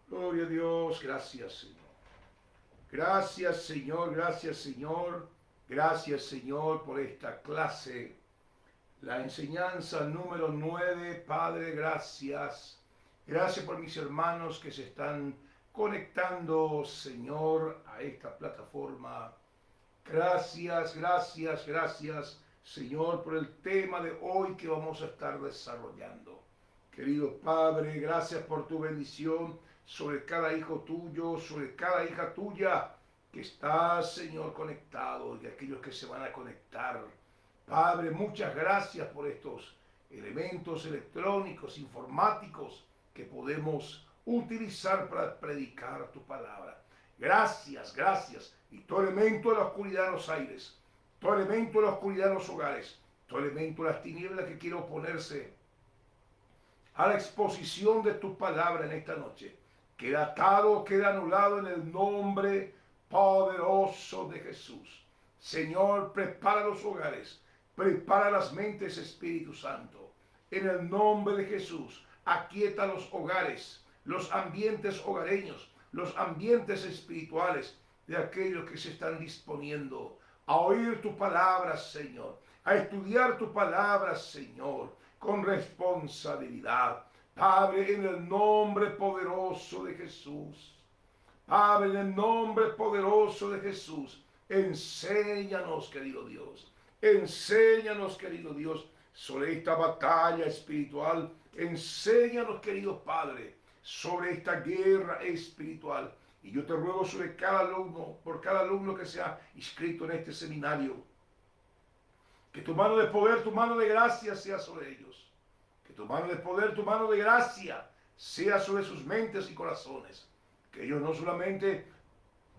Gloria a Dios, gracias Señor. Gracias Señor, gracias Señor. Gracias Señor por esta clase. La enseñanza número 9, Padre, gracias. Gracias por mis hermanos que se están conectando, Señor, a esta plataforma. Gracias, gracias, gracias, Señor, por el tema de hoy que vamos a estar desarrollando. Querido Padre, gracias por tu bendición sobre cada hijo tuyo, sobre cada hija tuya que está, Señor, conectado y aquellos que se van a conectar. Padre, muchas gracias por estos elementos electrónicos, informáticos que podemos utilizar para predicar tu palabra. Gracias, gracias. Y todo elemento de la oscuridad en los aires, todo elemento de la oscuridad en los hogares, todo elemento de las tinieblas que quiere oponerse a la exposición de tu palabra en esta noche, queda atado, queda anulado en el nombre poderoso de Jesús. Señor, prepara los hogares, prepara las mentes, Espíritu Santo. En el nombre de Jesús, aquieta los hogares, los ambientes hogareños, los ambientes espirituales de aquellos que se están disponiendo a oír tu palabra, Señor, a estudiar tu palabra, Señor, con responsabilidad. Padre, en el nombre poderoso de Jesús. Padre, en el nombre poderoso de Jesús, enséñanos, querido Dios. Enséñanos, querido Dios, sobre esta batalla espiritual. Enséñanos, querido Padre, sobre esta guerra espiritual. Y yo te ruego sobre cada alumno, por cada alumno que sea inscrito en este seminario, que tu mano de poder, tu mano de gracia sea sobre ellos. Que tu mano de poder, tu mano de gracia sea sobre sus mentes y corazones. Que ellos no solamente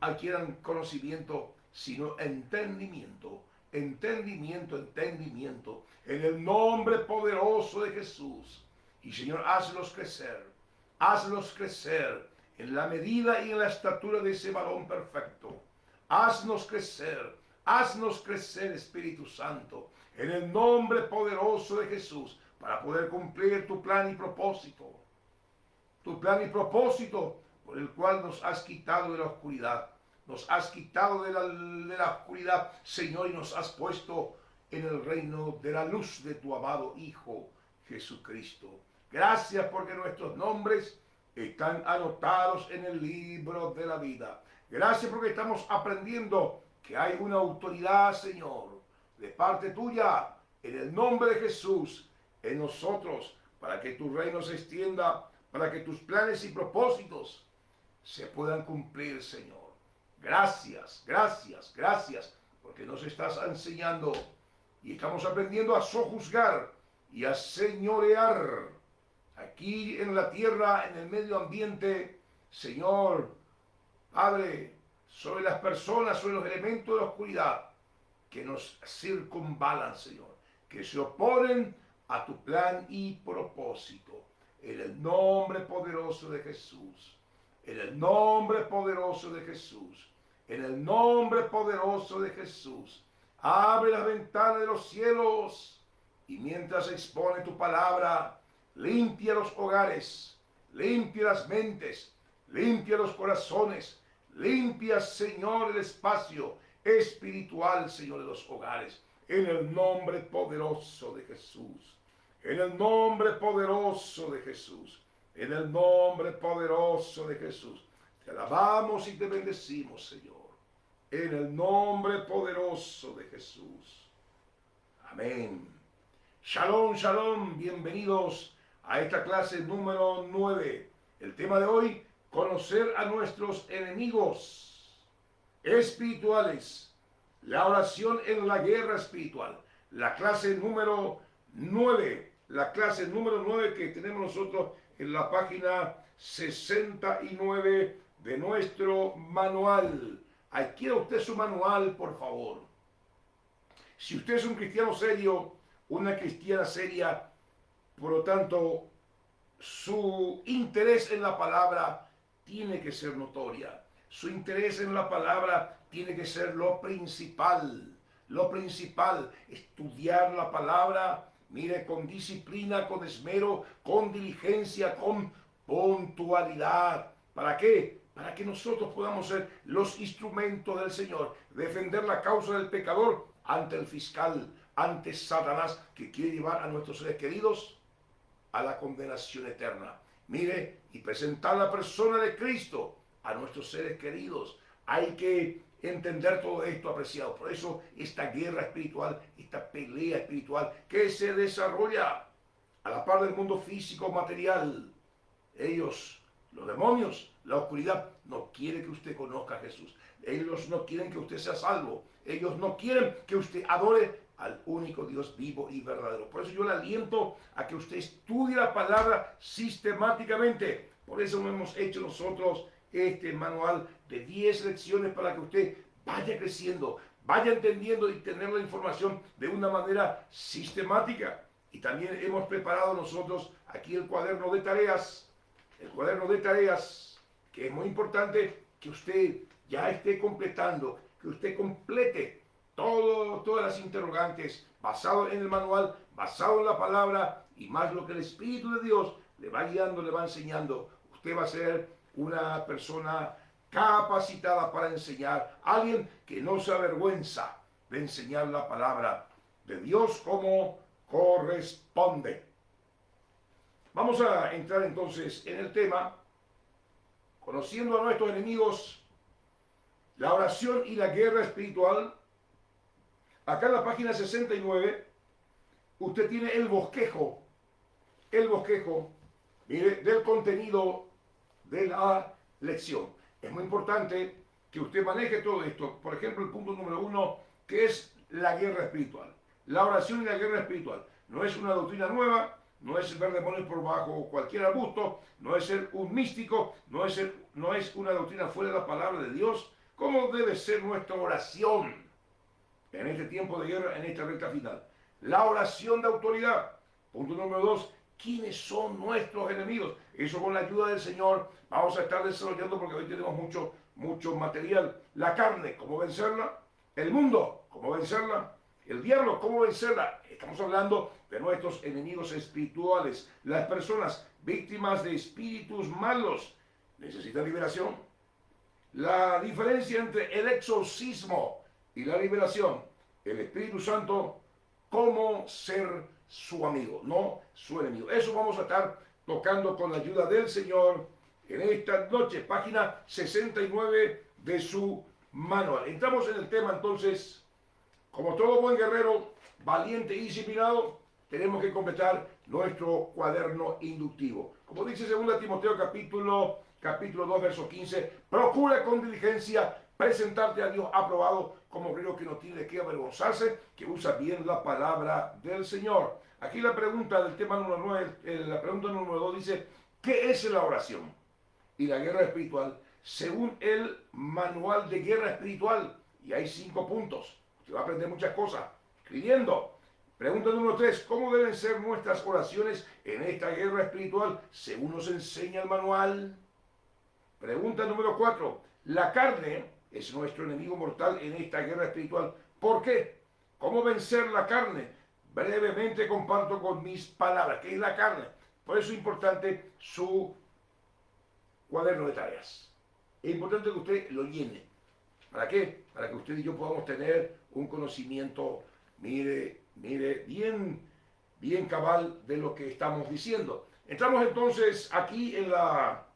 adquieran conocimiento, sino entendimiento. Entendimiento, entendimiento. En el nombre poderoso de Jesús. Y Señor, hazlos crecer. Hazlos crecer en la medida y en la estatura de ese varón perfecto. Haznos crecer, Espíritu Santo, en el nombre poderoso de Jesús, para poder cumplir tu plan y propósito. Tu plan y propósito por el cual nos has quitado de la oscuridad. Nos has quitado de la oscuridad, Señor, y nos has puesto en el reino de la luz de tu amado Hijo Jesucristo. Gracias porque nuestros nombres están anotados en el libro de la vida. Gracias porque estamos aprendiendo que hay una autoridad, Señor, de parte tuya, en el nombre de Jesús, en nosotros, para que tu reino se extienda, para que tus planes y propósitos se puedan cumplir, Señor. Gracias, gracias, gracias, porque nos estás enseñando y estamos aprendiendo a sojuzgar y a señorear aquí en la tierra, en el medio ambiente, Señor, Padre, sobre las personas, sobre los elementos de la oscuridad que nos circunvalan, Señor, que se oponen a tu plan y propósito. En el nombre poderoso de Jesús. En el nombre poderoso de Jesús. En el nombre poderoso de Jesús. Abre las ventanas de los cielos y mientras expone tu palabra, limpia los hogares, limpia las mentes, limpia los corazones, limpia, Señor, el espacio espiritual, Señor, de los hogares. En el nombre poderoso de Jesús. En el nombre poderoso de Jesús. En el nombre poderoso de Jesús. Te alabamos y te bendecimos, Señor. En el nombre poderoso de Jesús. Amén. Shalom, shalom. Bienvenidos a esta clase número 9. El tema de hoy, conocer a nuestros enemigos espirituales. La oración en la guerra espiritual. La clase número 9. La clase número 9 que tenemos nosotros en la página 69 de nuestro manual. Adquiera usted su manual, por favor. Si usted es un cristiano serio, una cristiana seria, por lo tanto, su interés en la palabra tiene que ser notoria. Su interés en la palabra tiene que ser lo principal. Lo principal, estudiar la palabra, mire, con disciplina, con esmero, con diligencia, con puntualidad. ¿Para qué? Para que nosotros podamos ser los instrumentos del Señor, defender la causa del pecador ante el fiscal, ante Satanás, que quiere llevar a nuestros seres queridos a la condenación eterna. Mire, y presentar la persona de Cristo a nuestros seres queridos. Hay que entender todo esto, apreciado. Por eso esta guerra espiritual, esta pelea espiritual que se desarrolla a la par del mundo físico material. Ellos, los demonios, la oscuridad, no quieren que usted conozca a Jesús. Ellos no quieren que usted sea salvo. Ellos no quieren que usted adore al único Dios vivo y verdadero. Por eso yo le aliento a que usted estudie la palabra sistemáticamente. Por eso hemos hecho nosotros este manual de 10 lecciones para que usted vaya creciendo, vaya entendiendo y tener la información de una manera sistemática. Y también hemos preparado nosotros aquí el cuaderno de tareas, que es muy importante que usted ya esté completando, que usted complete todas las interrogantes basado en el manual, basado en la palabra y más lo que el Espíritu de Dios le va guiando, le va enseñando. Usted va a ser una persona capacitada para enseñar, alguien que no se avergüenza de enseñar la palabra de Dios como corresponde. Vamos a entrar entonces en el tema, conociendo a nuestros enemigos, la oración y la guerra espiritual. Acá en la página 69, usted tiene el bosquejo, mire, del contenido de la lección. Es muy importante que usted maneje todo esto. Por ejemplo, el punto número 1, que es la guerra espiritual. La oración y la guerra espiritual. No es una doctrina nueva, no es ver demonios por bajo cualquier arbusto, no es ser un místico, no es una doctrina fuera de la palabra de Dios. ¿Cómo debe ser nuestra oración en este tiempo de guerra, en esta recta final? La oración de autoridad. Punto número 2, ¿quiénes son nuestros enemigos? Eso con la ayuda del Señor vamos a estar desarrollando porque hoy tenemos mucho material. La carne, ¿cómo vencerla? El mundo, ¿cómo vencerla? El diablo, ¿cómo vencerla? Estamos hablando de nuestros enemigos espirituales. Las personas víctimas de espíritus malos necesitan liberación. La diferencia entre el exorcismo y la liberación. El Espíritu Santo, cómo ser su amigo, no su enemigo. Eso vamos a estar tocando con la ayuda del Señor en esta noche, página 69 de su manual. Entramos en el tema entonces. Como todo buen guerrero, valiente y disciplinado, tenemos que completar nuestro cuaderno inductivo. Como dice 2 Timoteo capítulo 2, verso 15, procura con diligencia presentarte a Dios aprobado como obrero que no tiene de qué avergonzarse, que usa bien la palabra del Señor. Aquí la pregunta del tema número 9, la pregunta número 2 dice, ¿qué es la oración y la guerra espiritual? Según el manual de guerra espiritual, y hay 5 puntos. Usted va a aprender muchas cosas escribiendo. Pregunta número 3, ¿cómo deben ser nuestras oraciones en esta guerra espiritual según nos enseña el manual? Pregunta número 4, la carne es nuestro enemigo mortal en esta guerra espiritual. ¿Por qué? ¿Cómo vencer la carne? Brevemente comparto con mis palabras. ¿Qué es la carne? Por eso es importante su cuaderno de tareas. Es importante que usted lo llene. ¿Para qué? Para que usted y yo podamos tener un conocimiento, mire, bien cabal de lo que estamos diciendo. Entramos entonces aquí en la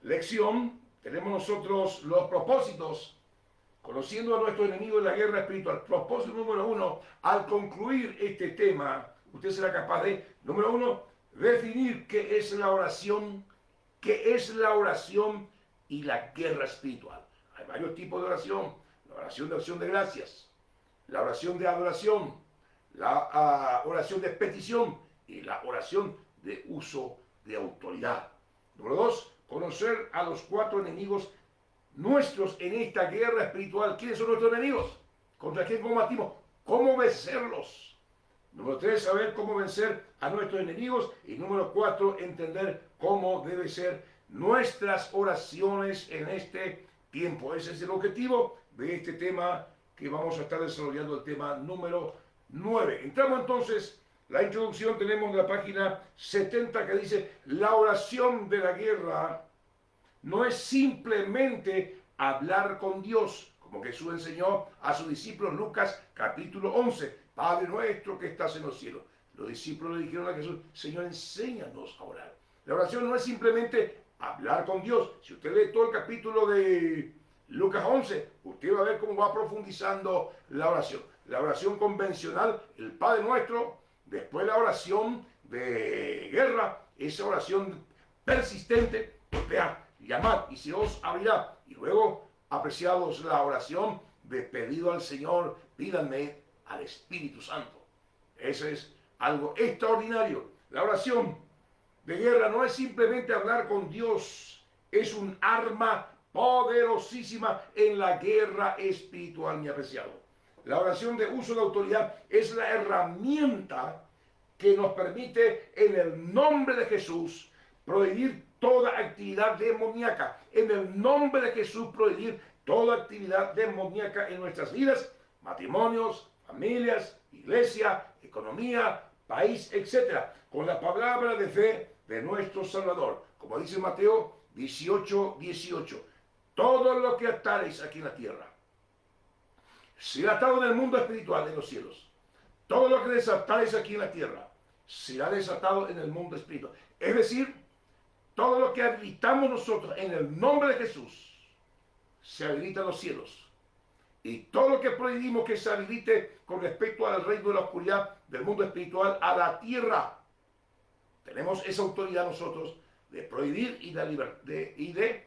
lección. Tenemos nosotros los propósitos, conociendo a nuestro enemigo en la guerra espiritual. Propósito número 1, al concluir este tema, usted será capaz de, número 1, definir qué es la oración y la guerra espiritual. Hay varios tipos de oración. La oración de acción de gracias, la oración de adoración, la oración de petición y la oración de uso de autoridad. Número 2, conocer a los 4 enemigos nuestros en esta guerra espiritual. ¿Quiénes son nuestros enemigos? ¿Contra quién combatimos? ¿Cómo vencerlos? Número 3, saber cómo vencer a nuestros enemigos. Y número 4, entender cómo deben ser nuestras oraciones en este tiempo. Ese es el objetivo de este tema que vamos a estar desarrollando, el tema número 9. Entramos entonces, la introducción tenemos en la página 70 que dice, la oración de la guerra no es simplemente hablar con Dios, como Jesús enseñó a sus discípulos, Lucas capítulo 11, Padre nuestro que estás en los cielos. Los discípulos le dijeron a Jesús, Señor, enséñanos a orar. La oración no es simplemente hablar con Dios. Si usted lee todo el capítulo de Lucas 11, usted va a ver cómo va profundizando la oración. La oración convencional, el Padre Nuestro, después la oración de guerra, esa oración persistente, vea, llamad y se os abrirá. Y luego, apreciados, la oración de pedido al Señor, pídanme al Espíritu Santo. Ese es algo extraordinario. La oración de guerra no es simplemente hablar con Dios, es un arma poderosísima en la guerra espiritual, mi apreciado. La oración de uso de autoridad es la herramienta que nos permite, en el nombre de Jesús, prohibir toda actividad demoníaca. En el nombre de Jesús, prohibir toda actividad demoníaca en nuestras vidas, matrimonios, familias, iglesia, economía, país, etc. Con la palabra de fe de nuestro Salvador. Como dice Mateo 18:18. Todo lo que atareis aquí en la tierra será atado en el mundo espiritual, en los cielos. Todo lo que desatáis aquí en la tierra será desatado en el mundo espiritual. Es decir, todo lo que habilitamos nosotros en el nombre de Jesús se habilita en los cielos. Y todo lo que prohibimos que se habilite con respecto al reino de la oscuridad del mundo espiritual a la tierra, tenemos esa autoridad nosotros de prohibir y de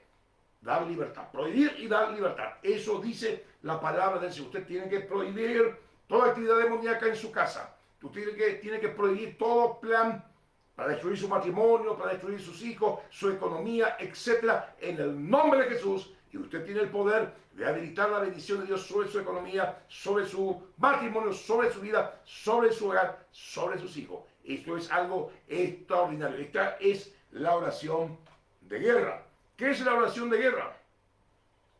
dar libertad. Prohibir y dar libertad. Eso dice la palabra del Señor. Usted tiene que prohibir toda actividad demoníaca en su casa. Usted tiene que prohibir todo plan para destruir su matrimonio, para destruir sus hijos, su economía, etc. En el nombre de Jesús. Y usted tiene el poder de habilitar la bendición de Dios sobre su economía, sobre su matrimonio, sobre su vida, sobre su hogar, sobre sus hijos. Esto es algo extraordinario. Esta es la oración de guerra. ¿Qué es la oración de guerra?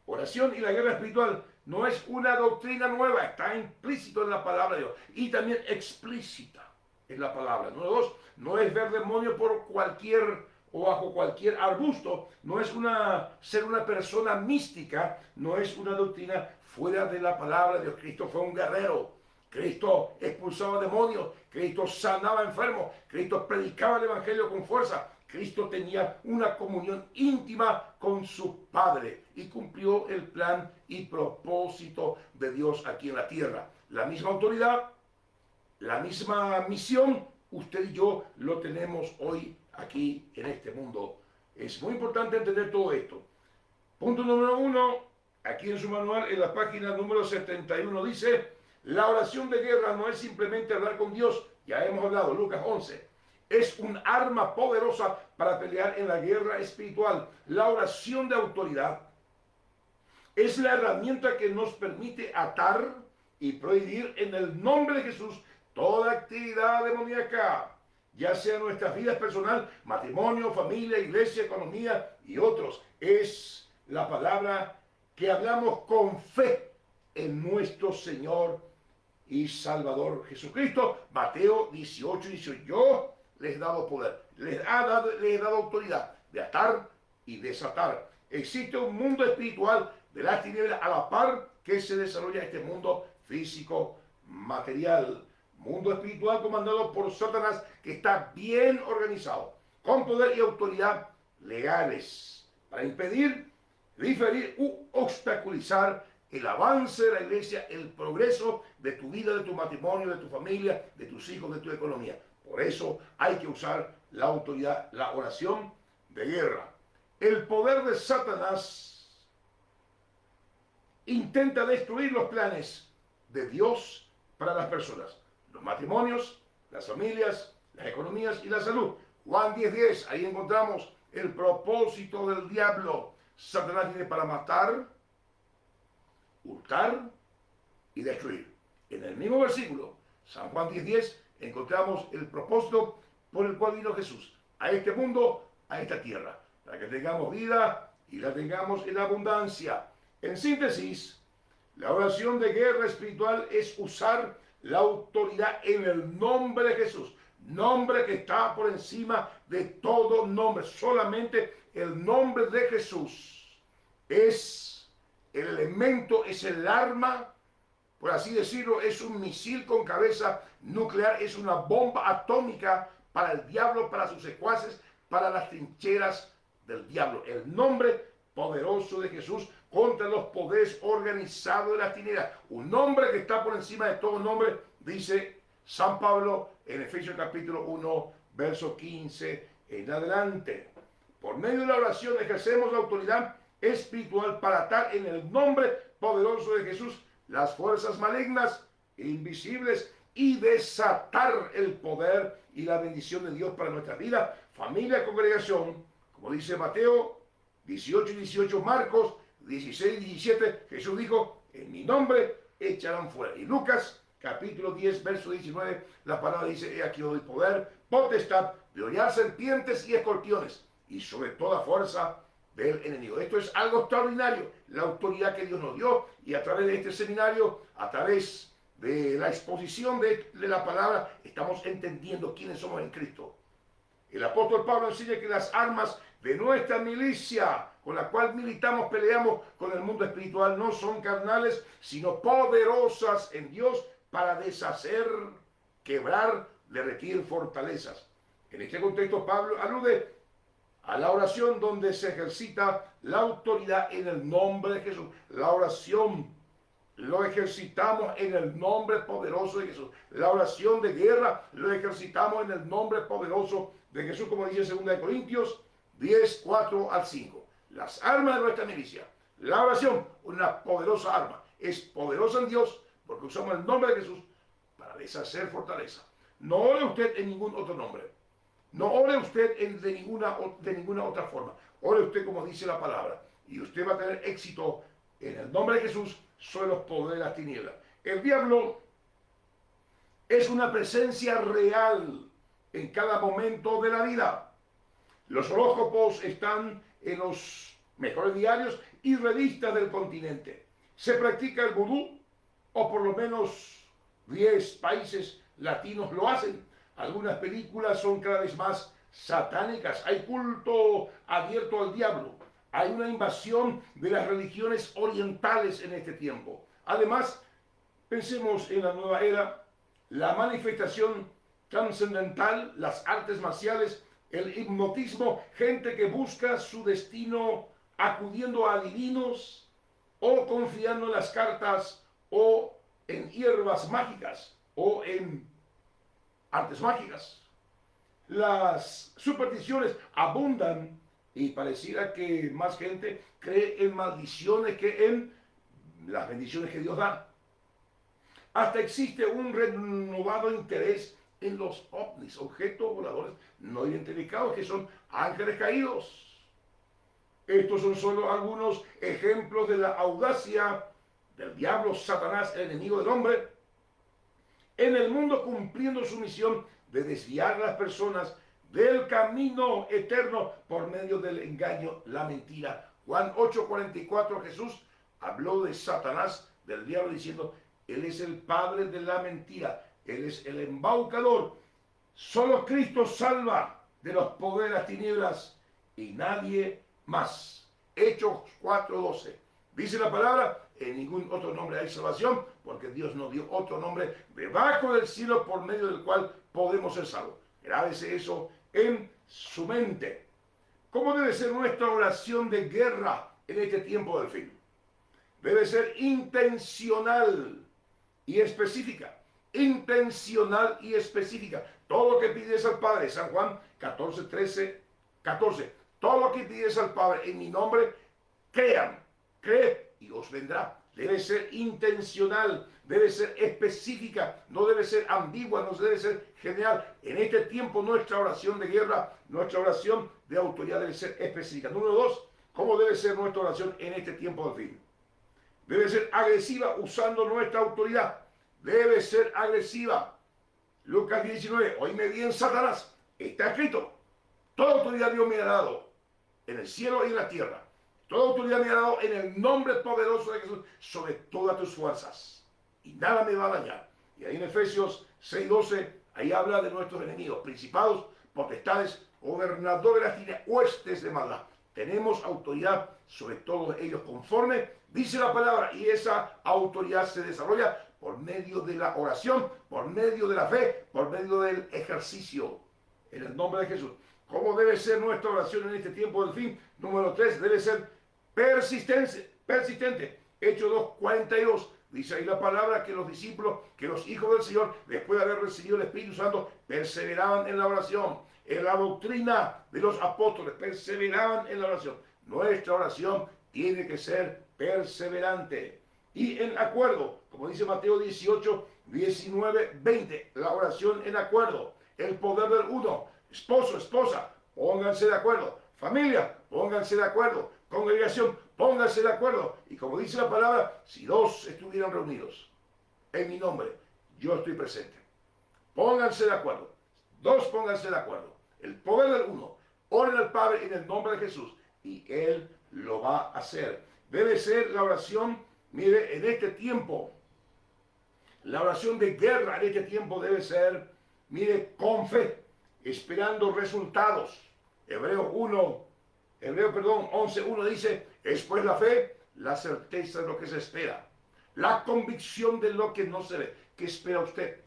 Oración y la guerra espiritual no es una doctrina nueva, está implícito en la palabra de Dios y también explícita en la palabra. Número dos, no es ver demonios por cualquier o bajo cualquier arbusto, no es ser una persona mística, no es una doctrina fuera de la palabra de Dios. Cristo fue un guerrero, Cristo expulsaba demonios, Cristo sanaba enfermos, Cristo predicaba el evangelio con fuerza, Cristo tenía una comunión íntima con su Padre y cumplió el plan y propósito de Dios aquí en la tierra. La misma autoridad, la misma misión, usted y yo lo tenemos hoy aquí en este mundo. Es muy importante entender todo esto. Punto número 1, aquí en su manual, en la página número 71, dice: la oración de guerra no es simplemente hablar con Dios, ya hemos hablado, Lucas 11. Es un arma poderosa para pelear en la guerra espiritual. La oración de autoridad es la herramienta que nos permite atar y prohibir en el nombre de Jesús toda actividad demoníaca, ya sea nuestras vidas personal, matrimonio, familia, iglesia, economía y otros. Es la palabra que hablamos con fe en nuestro Señor y Salvador Jesucristo. Mateo 18:18. Yo les he dado poder, les he dado autoridad de atar y desatar. Existe un mundo espiritual de las tinieblas a la par que se desarrolla este mundo físico, material. Mundo espiritual comandado por Satanás, que está bien organizado, con poder y autoridad legales, para impedir, diferir u obstaculizar el avance de la iglesia, el progreso de tu vida, de tu matrimonio, de tu familia, de tus hijos, de tu economía. Por eso hay que usar la autoridad, la oración de guerra. El poder de Satanás intenta destruir los planes de Dios para las personas, los matrimonios, las familias, las economías y la salud. Juan 10:10, ahí encontramos el propósito del diablo. Satanás viene para matar, hurtar y destruir. En el mismo versículo, San Juan 10:10, encontramos el propósito por el cual vino Jesús a este mundo, a esta tierra, para que tengamos vida y la tengamos en abundancia. En síntesis, la oración de guerra espiritual es usar la autoridad en el nombre de Jesús. nombre que está por encima de todo nombre. Solamente el nombre de Jesús es el elemento, es el arma, por así decirlo, es un misil con cabeza nuclear, es una bomba atómica para el diablo, para sus secuaces, para las trincheras del diablo. El nombre poderoso de Jesús contra los poderes organizados de la tinieblas. Un nombre que está por encima de todo nombre, dice San Pablo en Efesios capítulo 1, verso 15 en adelante. Por medio de la oración ejercemos la autoridad espiritual para atar en el nombre poderoso de Jesús las fuerzas malignas e invisibles y desatar el poder y la bendición de Dios para nuestra vida, familia, congregación, como dice Mateo 18 y 18, Marcos 16 y 17, Jesús dijo, en mi nombre echarán fuera. Y Lucas capítulo 10, verso 19, la palabra dice, he aquí doy poder, potestad de hollar serpientes y escorpiones, y sobre toda fuerza del enemigo. Esto es algo extraordinario, la autoridad que Dios nos dio, y a través de este seminario, a través de la exposición de la palabra, estamos entendiendo quiénes somos en Cristo. El apóstol Pablo enseña que las armas de nuestra milicia, con la cual militamos, peleamos con el mundo espiritual, no son carnales, sino poderosas en Dios para deshacer, quebrar, derretir fortalezas. En este contexto, Pablo alude a la oración donde se ejercita la autoridad en el nombre de Jesús. La oración lo ejercitamos en el nombre poderoso de Jesús. La oración de guerra lo ejercitamos en el nombre poderoso de Jesús, como dice 2 Corintios 10, 4 al 5. Las armas de nuestra milicia. La oración, una poderosa arma. Es poderosa en Dios porque usamos el nombre de Jesús para deshacer fortaleza. No ore usted en ningún otro nombre. No ore usted de ninguna otra forma. Ore usted como dice la palabra. Y usted va a tener éxito en el nombre de Jesús sobre los poderes de las tinieblas. El diablo es una presencia real en cada momento de la vida. Los horóscopos están en los mejores diarios y revistas del continente. Se practica el vudú, o por lo menos 10 países latinos lo hacen. Algunas películas son cada vez más satánicas. Hay culto abierto al diablo. Hay una invasión de las religiones orientales en este tiempo. Además, pensemos en la nueva era, la manifestación trascendental, las artes marciales, el hipnotismo, gente que busca su destino acudiendo a adivinos o confiando en las cartas o en hierbas mágicas o en artes mágicas. Las supersticiones abundan y pareciera que más gente cree en maldiciones que en las bendiciones que Dios da. Hasta existe un renovado interés en los ovnis, objetos voladores no identificados, que son ángeles caídos. Estos son solo algunos ejemplos de la audacia del diablo, Satanás, el enemigo del hombre, en el mundo cumpliendo su misión de desviar a las personas del camino eterno por medio del engaño, la mentira. Juan 8:44, Jesús habló de Satanás, del diablo, diciendo, él es el padre de la mentira, él es el embaucador. Solo Cristo salva de los poderes de las tinieblas y nadie más. Hechos 4:12. Dice la palabra, en ningún otro nombre hay salvación, porque Dios nos dio otro nombre debajo del cielo por medio del cual podemos ser salvos. Grábese eso en su mente. ¿Cómo debe ser nuestra oración de guerra en este tiempo del fin? Debe ser intencional y específica. Intencional y específica. Todo lo que pides al Padre, San Juan 14:14. Todo lo que pides al Padre en mi nombre, crean, cree y os vendrá. Debe ser intencional, debe ser específica, no debe ser ambigua, no debe ser general. En este tiempo nuestra oración de guerra, nuestra oración de autoridad debe ser específica. Número 2, ¿cómo debe ser nuestra oración en este tiempo del fin? Debe ser agresiva usando nuestra autoridad. Debe ser agresiva. Lucas 19, oíme bien, Satanás, está escrito, toda autoridad Dios me ha dado en el cielo y en la tierra. Toda autoridad me ha dado en el nombre poderoso de Jesús sobre todas tus fuerzas. Y nada me va a dañar. Y ahí en Efesios 6:12 Ahí habla de nuestros enemigos, principados, potestades, gobernadores de las tinieblas, huestes de maldad. Tenemos autoridad sobre todos ellos conforme, dice la palabra, y esa autoridad se desarrolla por medio de la oración, por medio de la fe, por medio del ejercicio, en el nombre de Jesús. ¿Cómo debe ser nuestra oración en este tiempo del fin? Número 3, debe ser persistente. Hechos 2:42, dice ahí la palabra que los discípulos, que los hijos del Señor, después de haber recibido el Espíritu Santo, perseveraban en la oración, en la doctrina de los apóstoles, perseveraban en la oración. Nuestra oración tiene que ser perseverante y en acuerdo, como dice Mateo 18, 19, 20, la oración en acuerdo, el poder del uno, esposo, esposa, pónganse de acuerdo, familia, pónganse de acuerdo, congregación, pónganse de acuerdo, y como dice la palabra, si dos estuvieran reunidos en mi nombre, yo estoy presente. Pónganse de acuerdo, dos pónganse de acuerdo, el poder del uno, oren al Padre en el nombre de Jesús, y Él lo va a hacer. Debe ser la oración, mire, en este tiempo, la oración de guerra en este tiempo debe ser, mire, con fe, esperando resultados. Hebreo 11:1 dice, es pues la fe, la certeza de lo que se espera, la convicción de lo que no se ve. ¿Qué espera usted?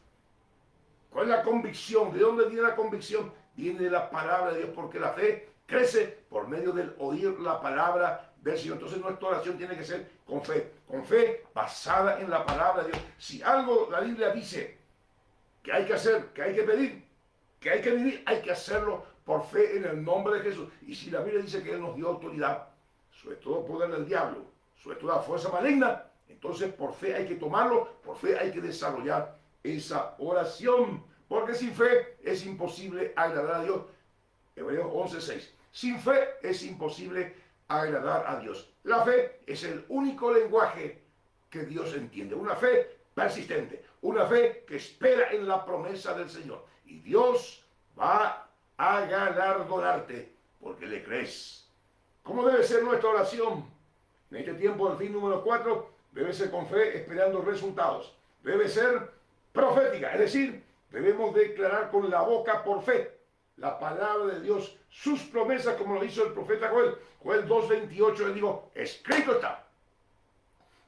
¿Cuál es la convicción? ¿De dónde viene la convicción? Viene de la palabra de Dios, porque la fe crece por medio del oír la palabra del Señor. Entonces nuestra oración tiene que ser con fe basada en la palabra de Dios. Si algo la Biblia dice que hay que hacer, que hay que pedir, que hay que vivir, hay que hacerlo por fe en el nombre de Jesús. Y si la Biblia dice que Él nos dio autoridad sobre todo poder del diablo, sobre toda fuerza maligna, entonces por fe hay que tomarlo, por fe hay que desarrollar esa oración, porque sin fe es imposible agradar a Dios. Hebreos 11:6. Sin fe es imposible agradar a Dios. La fe es el único lenguaje que Dios entiende. Una fe persistente, una fe que espera en la promesa del Señor. Y Dios va a galardonarte porque le crees. ¿Cómo debe ser nuestra oración? En este tiempo del fin número 4, debe ser con fe, esperando resultados. Debe ser profética, es decir, debemos declarar con la boca por fe la palabra de Dios, sus promesas, como lo hizo el profeta Joel. Joel 2:28 le digo, escrito está,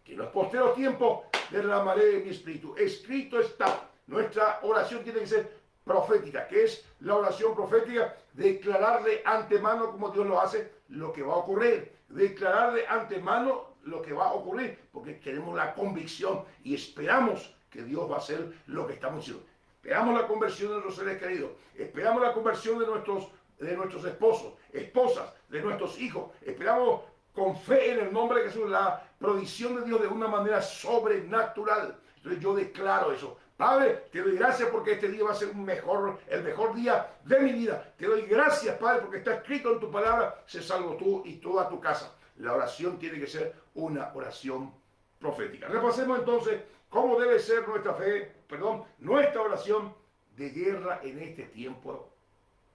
que en los posteros tiempos derramaré mi espíritu. Escrito está. Nuestra oración tiene que ser profética. ¿Qué es la oración profética? Declarar de antemano, como Dios lo hace, lo que va a ocurrir. Declarar de antemano lo que va a ocurrir, porque tenemos la convicción y esperamos que Dios va a hacer lo que estamos haciendo. Esperamos la conversión de nuestros seres queridos. Esperamos la conversión de nuestros esposos, esposas, de nuestros hijos. Esperamos con fe en el nombre de Jesús la provisión de Dios de una manera sobrenatural. Entonces yo declaro eso. Padre, te doy gracias porque este día va a ser el mejor día de mi vida. Te doy gracias, Padre, porque está escrito en tu palabra, se salvo tú y toda tu casa. La oración tiene que ser una oración profética. Repasemos entonces cómo debe ser nuestra oración de guerra en este tiempo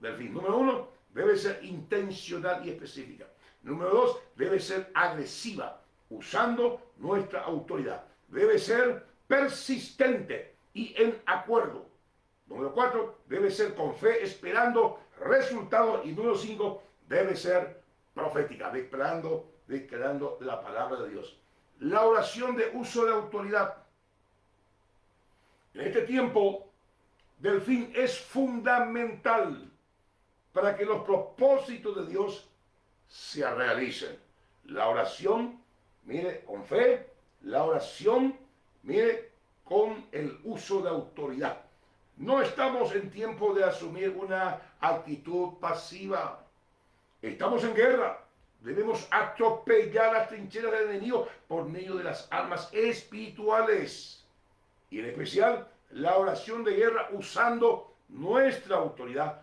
del fin. Número 1, debe ser intencional y específica. Número 2, debe ser agresiva, usando nuestra autoridad. Debe ser persistente y en acuerdo. Número 4, debe ser con fe, esperando resultados. Y número 5, debe ser profética, declarando la palabra de Dios. La oración de uso de autoridad en este tiempo del fin es fundamental para que los propósitos de Dios se realicen. La oración, mire, con fe, la oración, mire, con el uso de autoridad. No estamos en tiempo de asumir una actitud pasiva. Estamos en guerra. Debemos atropellar las trincheras del enemigo por medio de las armas espirituales. Y en especial la oración de guerra usando nuestra autoridad,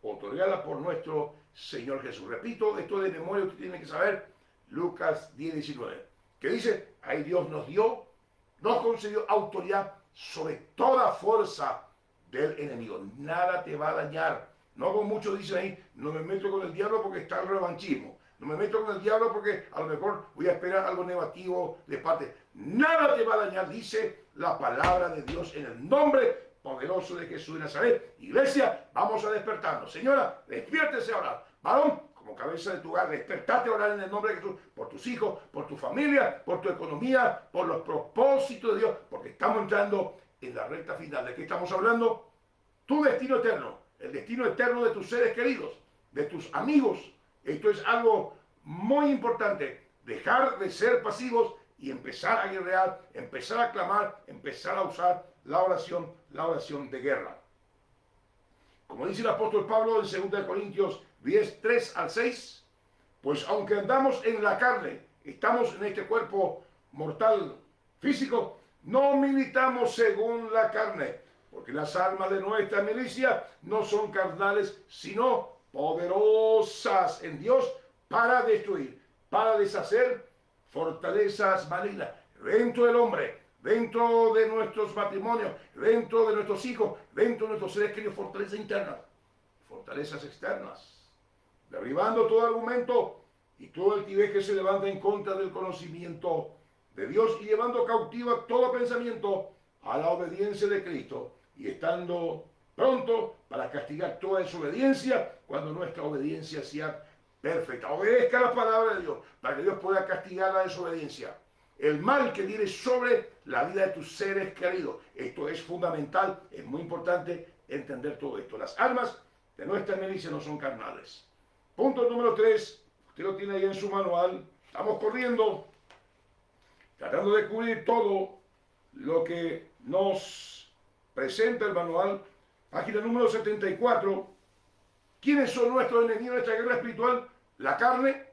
otorgada por nuestro Señor Jesús. Repito, esto de memoria usted tiene que saber, Lucas 10:19, que dice, ahí Dios nos concedió autoridad sobre toda fuerza del enemigo. Nada te va a dañar. No como muchos dicen ahí, no me meto con el diablo porque está el revanchismo. No me meto con el diablo porque a lo mejor voy a esperar algo negativo de parte. Nada te va a dañar, dice la palabra de Dios, en el nombre poderoso de Jesús de Nazaret. Iglesia, vamos a despertarnos. Señora, despiértese a orar. Varón, como cabeza de tu hogar, despertate a orar en el nombre de Jesús, por tus hijos, por tu familia, por tu economía, por los propósitos de Dios, porque estamos entrando en la recta final. ¿De qué estamos hablando? Tu destino eterno, el destino eterno de tus seres queridos, de tus amigos. Esto es algo muy importante. Dejar de ser pasivos y empezar a guerrear, empezar a clamar, empezar a usar la oración de guerra. Como dice el apóstol Pablo en 2 Corintios 10, 3 al 6, pues aunque andamos en la carne, estamos en este cuerpo mortal físico, no militamos según la carne, porque las armas de nuestra milicia no son carnales, sino poderosas en Dios para destruir, para deshacer fortalezas malignas dentro del hombre, dentro de nuestros matrimonios, dentro de nuestros hijos, dentro de nuestros seres queridos, fortalezas internas, fortalezas externas, derribando todo argumento y todo altivez que se levanta en contra del conocimiento de Dios y llevando cautiva todo pensamiento a la obediencia de Cristo y estando pronto para castigar toda desobediencia cuando nuestra obediencia sea perfecta. Obedezca la palabra de Dios para que Dios pueda castigar la desobediencia, el mal que viene sobre la vida de tus seres queridos. Esto es fundamental, es muy importante entender todo esto. Las armas de nuestra milicia no son carnales. Punto número 3, usted lo tiene ahí en su manual. Estamos corriendo, tratando de cubrir todo lo que nos presenta el manual. Página número 74. ¿Quiénes son nuestros enemigos en nuestra guerra espiritual? La carne,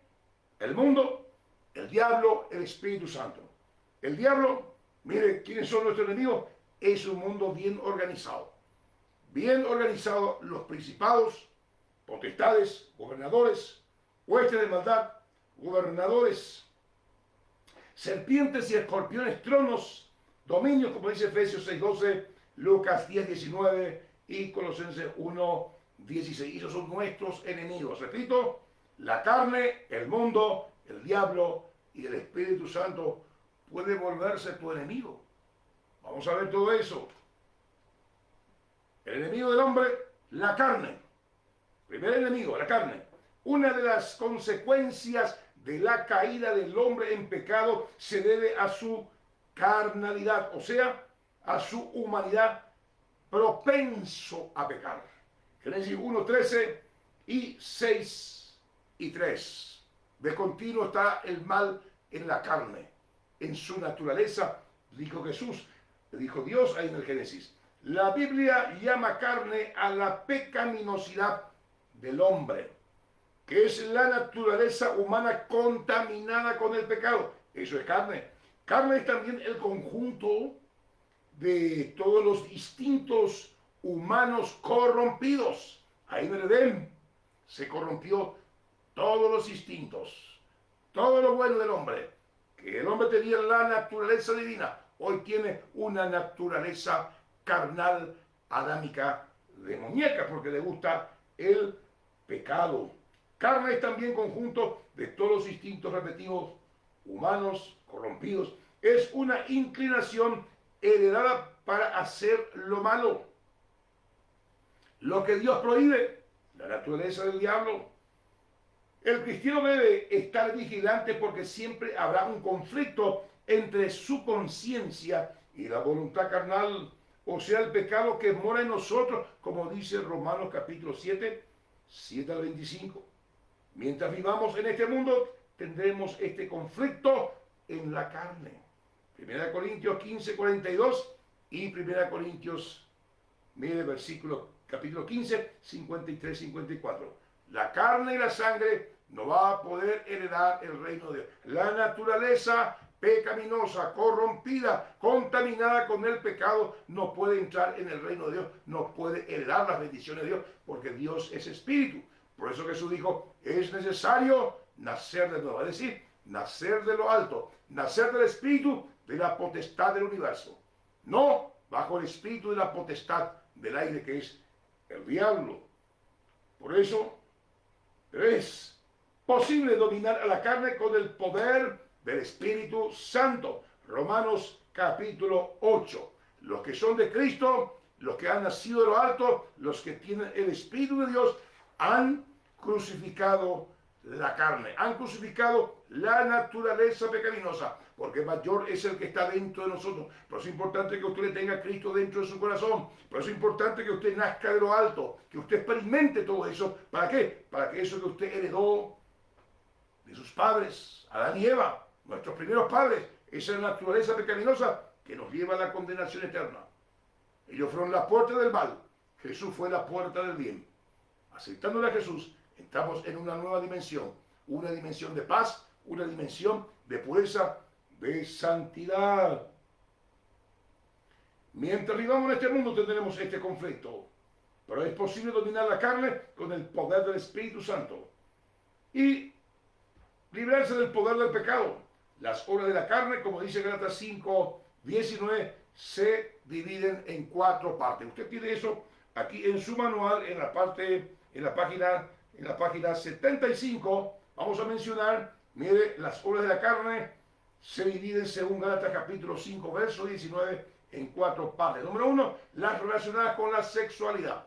el mundo, el diablo, el Espíritu Santo. El diablo, mire, ¿quiénes son nuestros enemigos? Es un mundo bien organizado. Bien organizado, los principados, potestades, gobernadores, huestes de maldad, gobernadores, serpientes y escorpiones, tronos, dominios, como dice Efesios 6:12, Lucas 10:19 y Colosenses 1:16. Esos son nuestros enemigos. Repito, la carne, el mundo, el diablo y el Espíritu Santo puede volverse tu enemigo. Vamos a ver todo eso. El enemigo del hombre, la carne. Primer enemigo, la carne. Una de las consecuencias de la caída del hombre en pecado se debe a su carnalidad, o sea, a su humanidad propenso a pecar. Génesis 1:13 y 6:3. De continuo está el mal en la carne, en su naturaleza, dijo Jesús, dijo Dios ahí en el Génesis. La Biblia llama carne a la pecaminosidad del hombre, que es la naturaleza humana contaminada con el pecado. Eso es carne. Carne es también el conjunto de todos los instintos humanos corrompidos. Ahí en el Edén se corrompió todos los instintos, todo lo bueno del hombre. Que el hombre tenía la naturaleza divina, hoy tiene una naturaleza carnal, adámica, demoníaca, porque le gusta el pecado. Carne es también conjunto de todos los instintos repetidos, humanos, corrompidos. Es una inclinación heredada para hacer lo malo. Lo que Dios prohíbe, la naturaleza del diablo. El cristiano debe estar vigilante porque siempre habrá un conflicto entre su conciencia y la voluntad carnal, o sea, el pecado que mora en nosotros, como dice Romanos capítulo 7, 7 al 25. Mientras vivamos en este mundo, tendremos este conflicto en la carne. 1 Corintios 15, 42 y 1 Corintios, mire, capítulo 15, 53, 54. La carne y la sangre no va a poder heredar el reino de Dios. La naturaleza pecaminosa, corrompida, contaminada con el pecado, no puede entrar en el reino de Dios, no puede heredar las bendiciones de Dios, porque Dios es espíritu. Por eso Jesús dijo, es necesario nacer de nuevo, es decir, nacer de lo alto, nacer del espíritu de la potestad del universo, no bajo el espíritu de la potestad del aire, que es el diablo. Por eso es posible dominar a la carne con el poder del Espíritu Santo. Romanos capítulo 8. Los que son de Cristo los que han nacido de lo alto, los que tienen el Espíritu de Dios, han crucificado la carne, han crucificado la naturaleza pecaminosa, porque mayor es el que está dentro de nosotros. Pero es importante que usted le tenga a Cristo dentro de su corazón. Pero es importante que usted nazca de lo alto, que usted experimente todo eso. ¿Para qué? Para que eso que usted heredó de sus padres, Adán y Eva, nuestros primeros padres, esa naturaleza pecaminosa que nos lleva a la condenación eterna. Ellos fueron la puerta del mal, Jesús fue la puerta del bien. Aceptándole a Jesús, entramos en una nueva dimensión, una dimensión de paz, una dimensión de pureza, de santidad. Mientras vivamos en este mundo tendremos este conflicto, pero es posible dominar la carne con el poder del Espíritu Santo y librarse del poder del pecado. Las obras de la carne, como dice Gálatas 5:19, se dividen en 4 partes. Usted tiene eso aquí en su manual, en la página 75. Vamos a mencionar, mire, las obras de la carne se dividen según Gálatas capítulo 5, verso 19, en 4 partes. Número 1, las relacionadas con la sexualidad.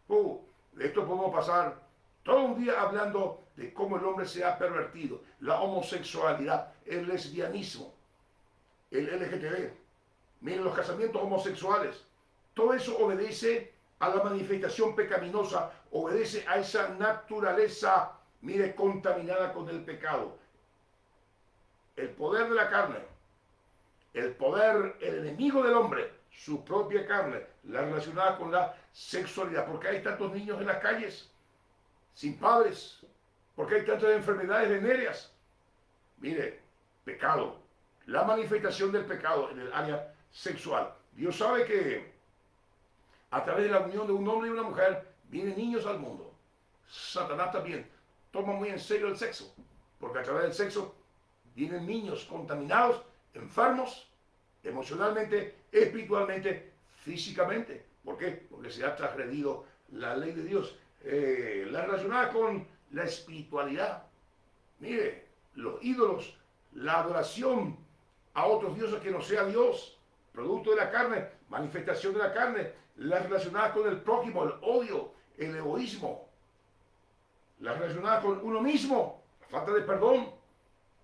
De esto podemos pasar todo un día hablando de cómo el hombre se ha pervertido, la homosexualidad, el lesbianismo, el LGTB, miren los casamientos homosexuales. Todo eso obedece a la manifestación pecaminosa, obedece a esa naturaleza, mire, contaminada con el pecado. El poder de la carne, el poder, el enemigo del hombre, su propia carne, la relacionada con la sexualidad. ¿Por qué hay tantos niños en las calles sin padres? ¿Por qué hay tantas enfermedades venéreas? Mire, pecado, la manifestación del pecado en el área sexual. Dios sabe que a través de la unión de un hombre y una mujer vienen niños al mundo. Satanás también toma muy en serio el sexo, porque a través del sexo vienen niños contaminados, enfermos, emocionalmente, espiritualmente, físicamente. ¿Por qué? Porque se ha transgredido la ley de Dios. La relacionada con la espiritualidad. Mire, los ídolos, la adoración a otros dioses que no sea Dios, producto de la carne, manifestación de la carne, las relacionadas con el prójimo, el odio, el egoísmo, las relacionadas con uno mismo, la falta de perdón,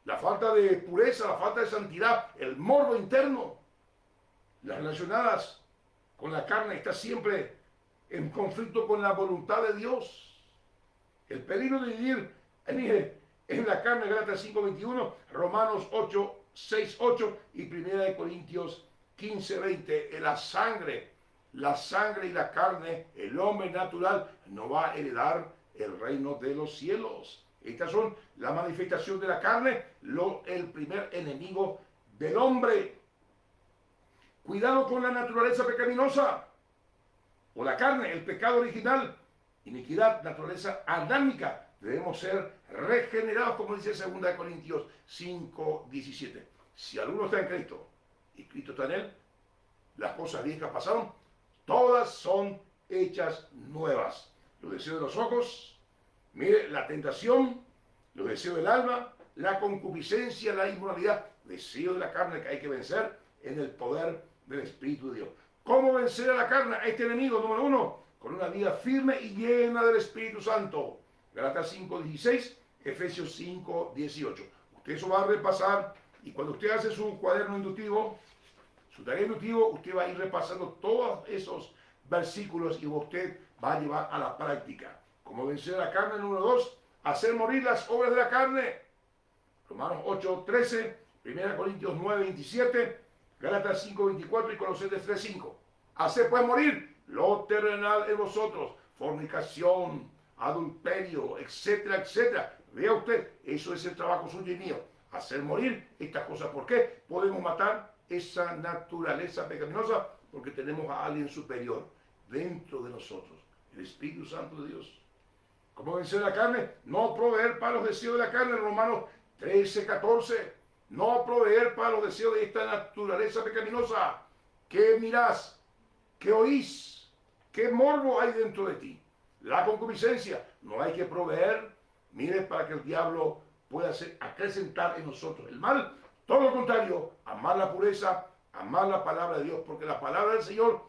la falta de pureza, la falta de santidad, el morbo interno, las relacionadas con la carne está siempre en conflicto con la voluntad de Dios. El peligro de vivir en la carne, Gálatas 5:21, Romanos 6:8 y 1 Corintios 15:20. La sangre y la carne, el hombre natural no va a heredar el reino de los cielos. Estas son la manifestación de la carne, el primer enemigo del hombre. Cuidado con la naturaleza pecaminosa o la carne, el pecado original, iniquidad, naturaleza adámica. Debemos ser regenerados, como dice 2 Corintios 5:17. Si alguno está en Cristo y Cristo está en él, las cosas viejas pasaron, todas son hechas nuevas. Los deseos de los ojos, mire, la tentación, los deseos del alma, la concupiscencia, la inmoralidad, deseo de la carne que hay que vencer en el poder del Espíritu de Dios. ¿Cómo vencer a la carne, a este enemigo? Número 1, con una vida firme y llena del Espíritu Santo. Gálatas 5:16, Efesios 5:18. Usted eso va a repasar y cuando usted hace su cuaderno inductivo, su tarea inductivo, usted va a ir repasando todos esos versículos y usted va a llevar a la práctica. ¿Cómo vencer a la carne? Número 2, hacer morir las obras de la carne. Romanos 8:13, 1 Corintios 9:27, Gálatas 5:24 y Colosenses 3:5. Hacer pues morir lo terrenal en vosotros, fornicación, adulterio, etcétera, etcétera. Vea usted, eso es el trabajo suyo y mío. Hacer morir estas cosas. ¿Por qué? Podemos matar esa naturaleza pecaminosa porque tenemos a alguien superior dentro de nosotros, el Espíritu Santo de Dios. ¿Cómo vencer la carne? No proveer para los deseos de la carne, Romanos 13:14. No proveer para los deseos de esta naturaleza pecaminosa. ¿Qué mirás? ¿Qué oís? ¿Qué morbo hay dentro de ti? La concupiscencia. No hay que proveer, mire, para que el diablo pueda acrecentar en nosotros el mal. Todo lo contrario, amar la pureza, amar la palabra de Dios, porque la palabra del Señor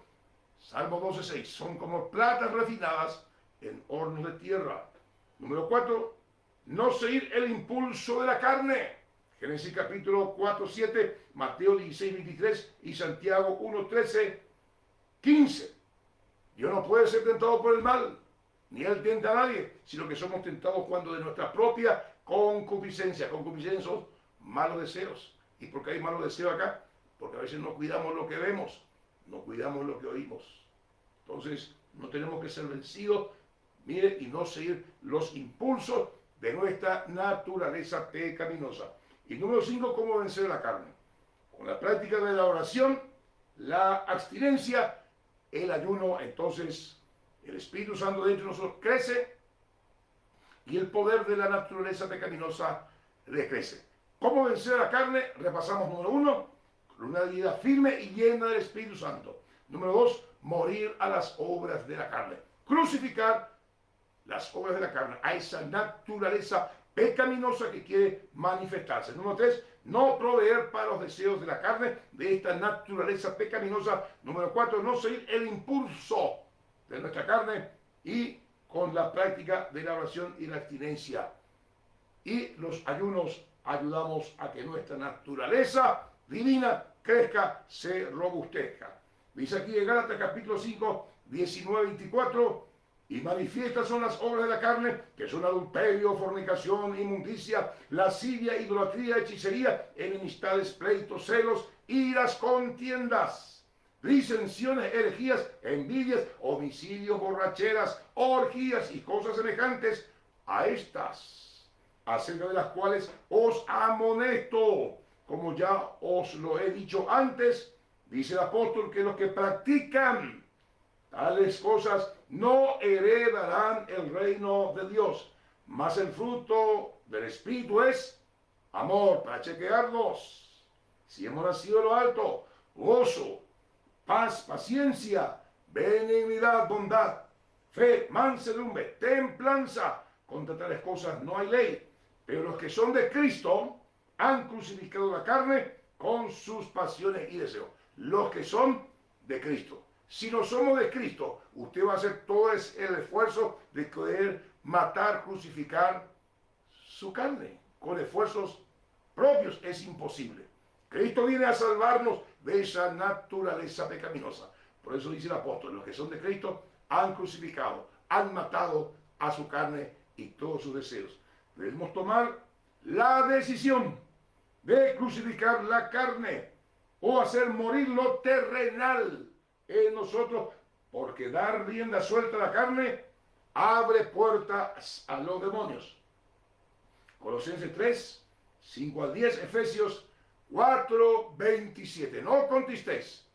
Salmo 12:6. Son como platas refinadas en hornos de tierra. Número 4. No seguir el impulso de la carne. Génesis capítulo 4:7, Mateo 16:23 y Santiago 1:13-15. Dios no puede ser tentado por el mal, ni Él tienta a nadie, sino que somos tentados cuando de nuestra propia concupiscencia. Concupiscencia son malos deseos. ¿Y por qué hay malos deseos acá? Porque a veces no cuidamos lo que vemos, no cuidamos lo que oímos. Entonces, no tenemos que ser vencidos, mire, y no seguir los impulsos de nuestra naturaleza pecaminosa. Y número 5, ¿cómo vencer la carne? Con la práctica de la oración, la abstinencia, el ayuno. Entonces el Espíritu Santo dentro de nosotros crece y el poder de la naturaleza pecaminosa decrece. ¿Cómo vencer la carne? Repasamos. Número 1, una vida firme y llena del Espíritu Santo. Número 2, morir a las obras de la carne. Crucificar las obras de la carne, a esa naturaleza pecaminosa que quiere manifestarse. Número 3, no proveer para los deseos de la carne, de esta naturaleza pecaminosa. Número 4, no seguir el impulso de nuestra carne, y con la práctica de la oración y la abstinencia. Y los ayunos ayudamos a que nuestra naturaleza divina crezca, se robustezca. Dice aquí en Gálatas capítulo 5, 19-24, y manifiestas son las obras de la carne, que son adulterio, fornicación, inmundicia, lascivia, idolatría, hechicería, enemistades, pleitos, celos, iras, contiendas, disensiones, herejías, envidias, homicidios, borracheras, orgías y cosas semejantes a estas, acerca de las cuales os amonesto, como ya os lo he dicho antes. Dice el apóstol que los que practican tales cosas no heredarán el reino de Dios, mas el fruto del Espíritu es amor, para chequearnos. Si hemos nacido de lo alto, gozo, paz, paciencia, benignidad, bondad, fe, mansedumbre, templanza. Contra tales cosas no hay ley. Pero los que son de Cristo han crucificado la carne con sus pasiones y deseos. Los que son de Cristo. Si no somos de Cristo, usted va a hacer todo el esfuerzo de querer matar, crucificar su carne. Con esfuerzos propios es imposible. Cristo viene a salvarnos de esa naturaleza pecaminosa. Por eso dice el apóstol, los que son de Cristo han crucificado, han matado a su carne y todos sus deseos. Debemos tomar la decisión de crucificar la carne o hacer morir lo terrenal en nosotros, porque dar rienda suelta a la carne abre puertas a los demonios. Colosenses 3, 5-10, Efesios 4:27. No contristéis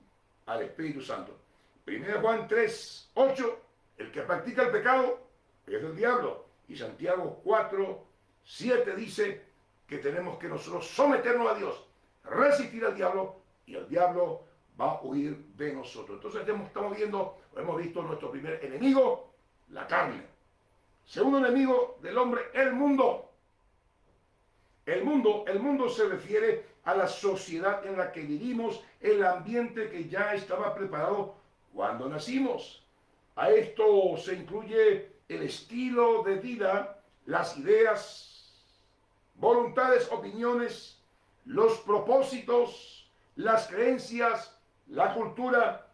al Espíritu Santo. 1 Juan 3:8, el que practica el pecado es del diablo. Y Santiago 4:7 dice que tenemos que nosotros someternos a Dios, resistir al diablo, y el diablo va a huir de nosotros. Entonces hemos visto nuestro primer enemigo, la carne. Segundo enemigo del hombre, el mundo. El mundo se refiere a la sociedad en la que vivimos, el ambiente que ya estaba preparado cuando nacimos. A esto se incluye el estilo de vida, las ideas, voluntades, opiniones, los propósitos, las creencias, la cultura,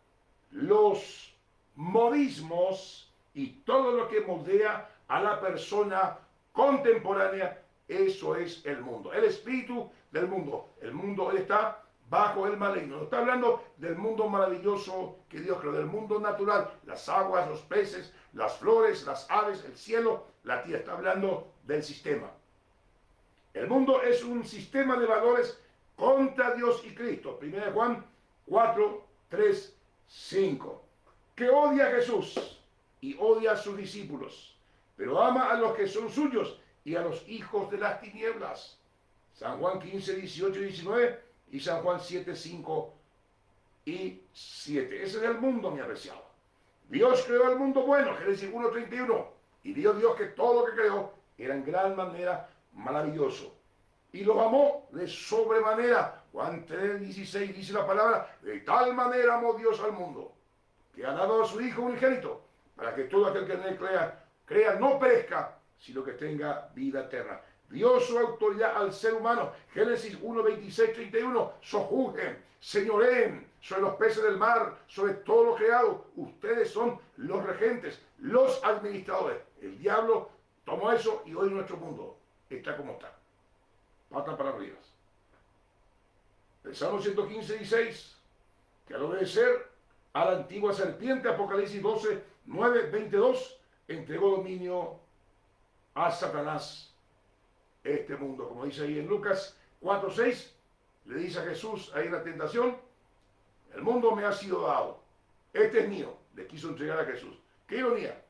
los modismos y todo lo que moldea a la persona contemporánea. Eso es el mundo, el espíritu del mundo. El mundo, él está bajo el maligno. No está hablando del mundo maravilloso que Dios creó, del mundo natural, las aguas, los peces, las flores, las aves, el cielo, la tierra. Está hablando del sistema. El mundo es un sistema de valores contra Dios y Cristo. 1 Juan 4:3-5. Que odia a Jesús y odia a sus discípulos, pero ama a los que son suyos y a los hijos de las tinieblas. San Juan 15:18-19 y San Juan 7:5-7. Ese es el mundo, mi apreciado. Dios creó el mundo bueno, Génesis 1:31, y Dios que todo lo que creó era en gran manera maravilloso. Y los amó de sobremanera. Juan 3:16 dice la palabra, de tal manera amó Dios al mundo, que ha dado a su Hijo unigénito, para que todo aquel que en él crea no perezca, sino que tenga vida eterna. Dio su autoridad al ser humano. Génesis 1, 26, 31. Sojuzguen, señoreen sobre los peces del mar, sobre todo lo creado. Ustedes son los regentes, los administradores. El diablo tomó eso y hoy nuestro mundo está como está. Pata para arriba. El Salmo 115, 16. Que al obedecer a la antigua serpiente, Apocalipsis 12, 9, 22, entregó dominio a Satanás este mundo. Como dice ahí en Lucas 4, 6, le dice a Jesús ahí en la tentación, el mundo me ha sido dado, este es mío. Le quiso entregar a Jesús. Qué ironía,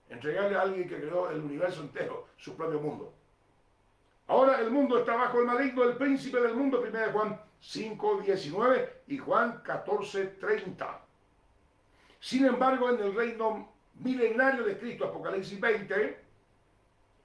entregarle a alguien que creó el universo entero, su propio mundo. Ahora el mundo está bajo el maligno, el príncipe del mundo, 1 Juan 5, 19 y Juan 14, 30. Sin embargo, en el reino milenario de Cristo, Apocalipsis 20,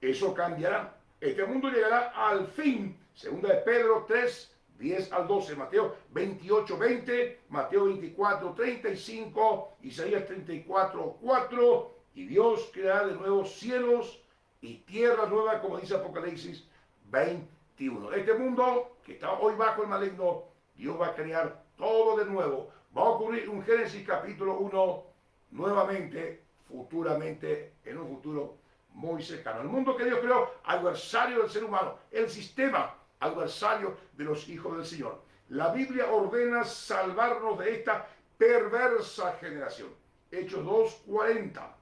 eso cambiará. Este mundo llegará al fin. 2 de Pedro 3, 10 al 12, Mateo 28, 20, Mateo 24, 35, Isaías 34, 4, y Dios creará de nuevo cielos y tierra nueva, como dice Apocalipsis 21. Este mundo que está hoy bajo el maligno, Dios va a crear todo de nuevo. Va a ocurrir un Génesis capítulo 1 nuevamente, futuramente, en un futuro muy cercano. El mundo que Dios creó, adversario del ser humano, el sistema adversario de los hijos del Señor. La Biblia ordena salvarnos de esta perversa generación. Hechos 2:40.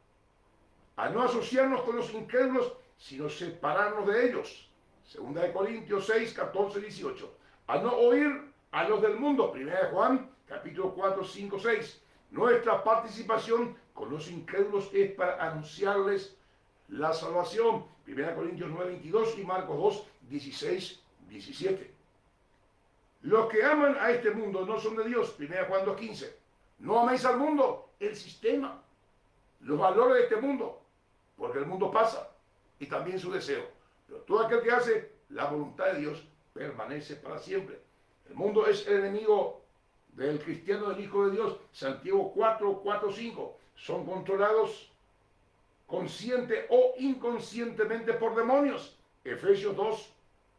A no asociarnos con los incrédulos, sino separarnos de ellos. 2 de Corintios 6, 14, 18. A no oír a los del mundo. 1 de Juan, capítulo 4, 5, 6. Nuestra participación con los incrédulos es para anunciarles la salvación. 1 Corintios 9, 22 y Marcos 2, 16, 17. Los que aman a este mundo no son de Dios. 1 Juan 2, 15. No améis al mundo, el sistema, los valores de este mundo, porque el mundo pasa y también su deseo. Pero todo aquel que hace la voluntad de Dios permanece para siempre. El mundo es el enemigo del cristiano, del Hijo de Dios. Santiago 4, 4, 5. Son controlados consciente o inconscientemente por demonios. Efesios 2,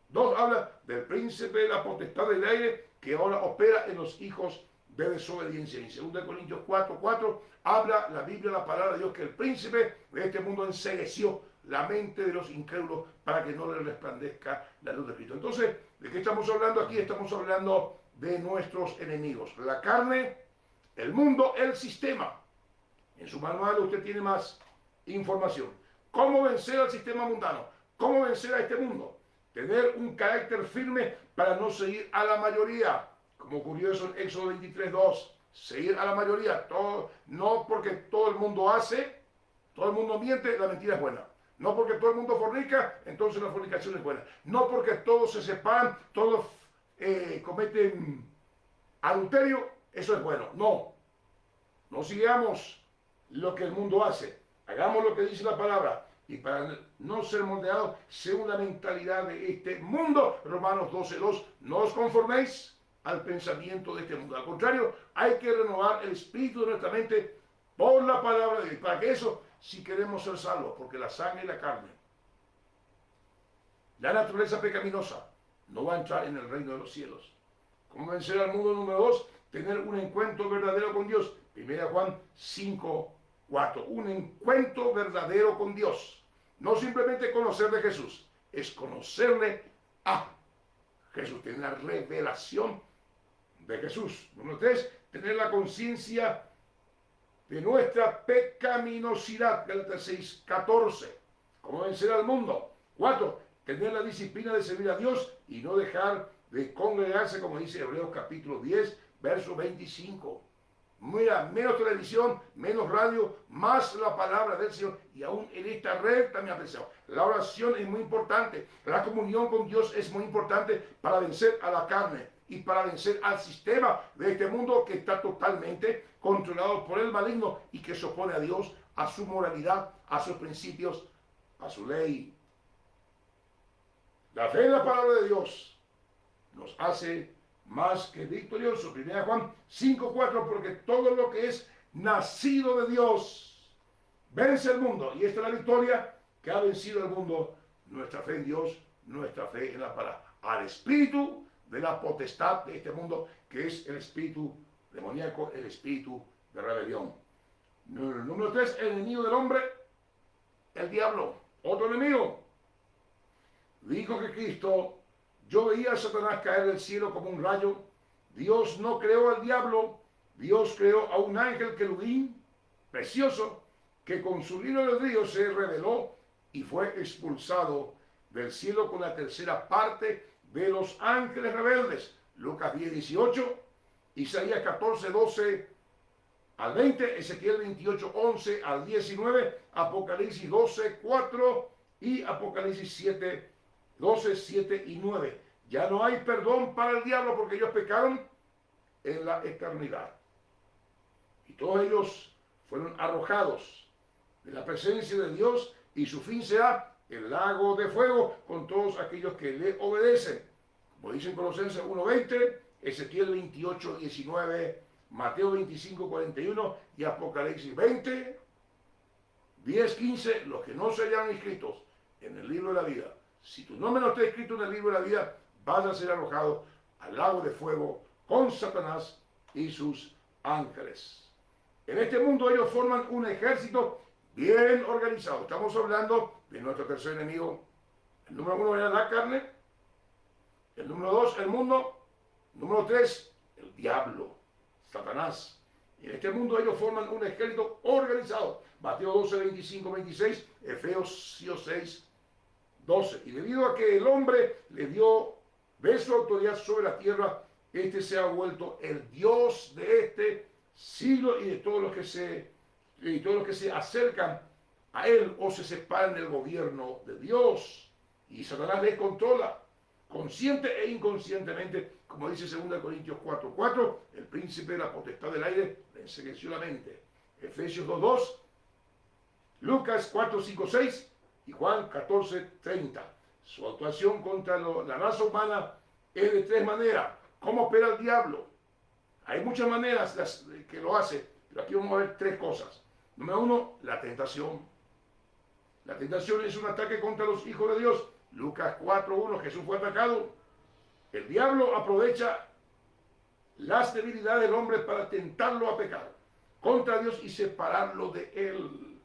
2 habla del príncipe de la potestad del aire que ahora opera en los hijos de desobediencia. En 2 Corintios 4, 4 habla la Biblia, la palabra de Dios, que el príncipe de este mundo encegueció la mente de los incrédulos para que no les resplandezca la luz de Cristo. Entonces, ¿de qué estamos hablando aquí? Estamos hablando de nuestros enemigos. La carne, el mundo, el sistema. En su manual usted tiene más información. ¿Cómo vencer al sistema mundano? ¿Cómo vencer a este mundo? Tener un carácter firme para no seguir a la mayoría, como ocurrió eso en Éxodo 23, 2. Seguir a la mayoría, no porque todo el mundo hace, todo el mundo miente, la mentira es buena. No porque todo el mundo fornica, entonces la fornicación es buena. No porque todos se separan, todos cometen adulterio, eso es bueno. No, no sigamos lo que el mundo hace. Hagamos lo que dice la palabra. Y para no ser moldeados según la mentalidad de este mundo, Romanos 12:2, no os conforméis al pensamiento de este mundo. Al contrario, hay que renovar el espíritu de nuestra mente por la palabra de Dios. Para que eso, si queremos ser salvos, porque la sangre y la carne, la naturaleza pecaminosa, no va a entrar en el reino de los cielos. ¿Cómo vencer al mundo? Número 2, tener un encuentro verdadero con Dios. 1 Juan 5, 4. Un encuentro verdadero con Dios. No simplemente conocer de Jesús, es conocerle a Jesús, tener la revelación de Jesús. Número 3, tener la conciencia de nuestra pecaminosidad. Gálatas 6, 14. ¿Cómo vencer al mundo? 4, tener la disciplina de servir a Dios y no dejar de congregarse, como dice Hebreos capítulo 10, verso 25. Mira, menos televisión, menos radio, más la palabra del Señor. Y aún en esta red también apreciamos. La oración es muy importante. La comunión con Dios es muy importante para vencer a la carne y para vencer al sistema de este mundo que está totalmente controlado por el maligno y que se opone a Dios, a su moralidad, a sus principios, a su ley. La fe en la palabra de Dios nos hace más que victoriosos. 1 Juan 5, 4, porque todo lo que es nacido de Dios, vence el mundo. Y esta es la victoria que ha vencido el mundo, nuestra fe en Dios, nuestra fe en la palabra. Al espíritu de la potestad de este mundo, que es el espíritu demoníaco, el espíritu de rebelión. Número 3, el enemigo del hombre, el diablo, otro enemigo. Dijo que Cristo, yo veía a Satanás caer del cielo como un rayo. Dios no creó al diablo, Dios creó a un ángel querubín precioso que con su libre albedrío se rebeló y fue expulsado del cielo con la tercera parte de los ángeles rebeldes. Lucas 10, 18, Isaías 14, 12 al 20, Ezequiel 28, 11 al 19, Apocalipsis 12, 4 y Apocalipsis 7, 12, 7 y 9. Ya no hay perdón para el diablo porque ellos pecaron en la eternidad. Y todos ellos fueron arrojados de la presencia de Dios y su fin será el lago de fuego con todos aquellos que le obedecen. Como dicen Colosenses 1:20, Ezequiel 28:19, Mateo 25:41 y Apocalipsis 20:10-15, los que no se hayan inscritos en el libro de la vida. Si tu nombre no está escrito en el libro de la vida, vas a ser arrojado al lago de fuego con Satanás y sus ángeles. En este mundo ellos forman un ejército bien organizado. Estamos hablando de nuestro tercer enemigo. El número 1 era la carne. El número 2, el mundo. El número 3, el diablo, Satanás. Y en este mundo ellos forman un ejército organizado. Mateo 12, 25, 26, Efesios 6, 12. Y debido a que el hombre le dio de su autoridad sobre la tierra, este se ha vuelto el Dios de este siglo y de todos los que se acercan a él o se separan del gobierno de Dios. Y Satanás les controla, consciente e inconscientemente, como dice 2 Corintios 4:4, el príncipe de la potestad del aire le ensegueció la mente. Efesios 2:2, Lucas 4:5-6 y Juan 14:30. Su actuación contra la raza humana es de 3 maneras. ¿Cómo opera el diablo? Hay muchas maneras que lo hace, pero aquí vamos a ver 3 cosas. Número 1, la tentación. La tentación es un ataque contra los hijos de Dios. Lucas 4:1, Jesús fue atacado. El diablo aprovecha las debilidades del hombre para tentarlo a pecar contra Dios y separarlo de él.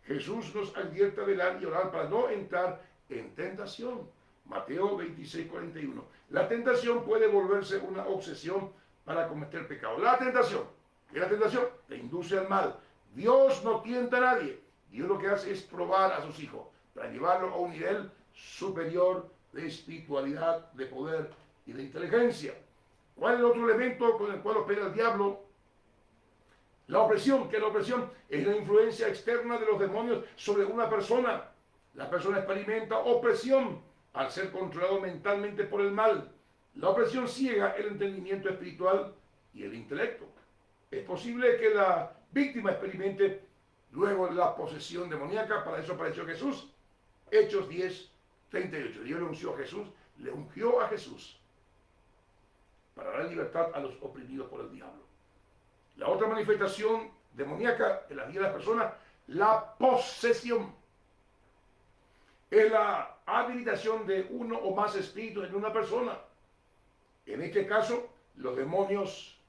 Jesús nos advierte a velar y orar para no entrar en tentación. Mateo 26:41. La tentación puede volverse una obsesión para cometer pecado. La tentación, ¿qué es la tentación? Te induce al mal. Dios no tienta a nadie. Dios lo que hace es probar a sus hijos para llevarlo a un nivel superior de espiritualidad, de poder y de inteligencia. ¿Cuál es el otro elemento con el cual opera el diablo? La opresión. ¿Qué es la opresión? Es la influencia externa de los demonios sobre una persona. La persona experimenta opresión al ser controlado mentalmente por el mal. La opresión ciega el entendimiento espiritual y el intelecto. Es posible que la víctima experimente luego la posesión demoníaca. Para eso apareció Jesús. Hechos 10:38. Dios le ungió a Jesús para dar libertad a los oprimidos por el diablo. La otra manifestación demoníaca en la vida de la persona, la posesión. Es la habilitación de uno o más espíritus en una persona. En este caso, los demonios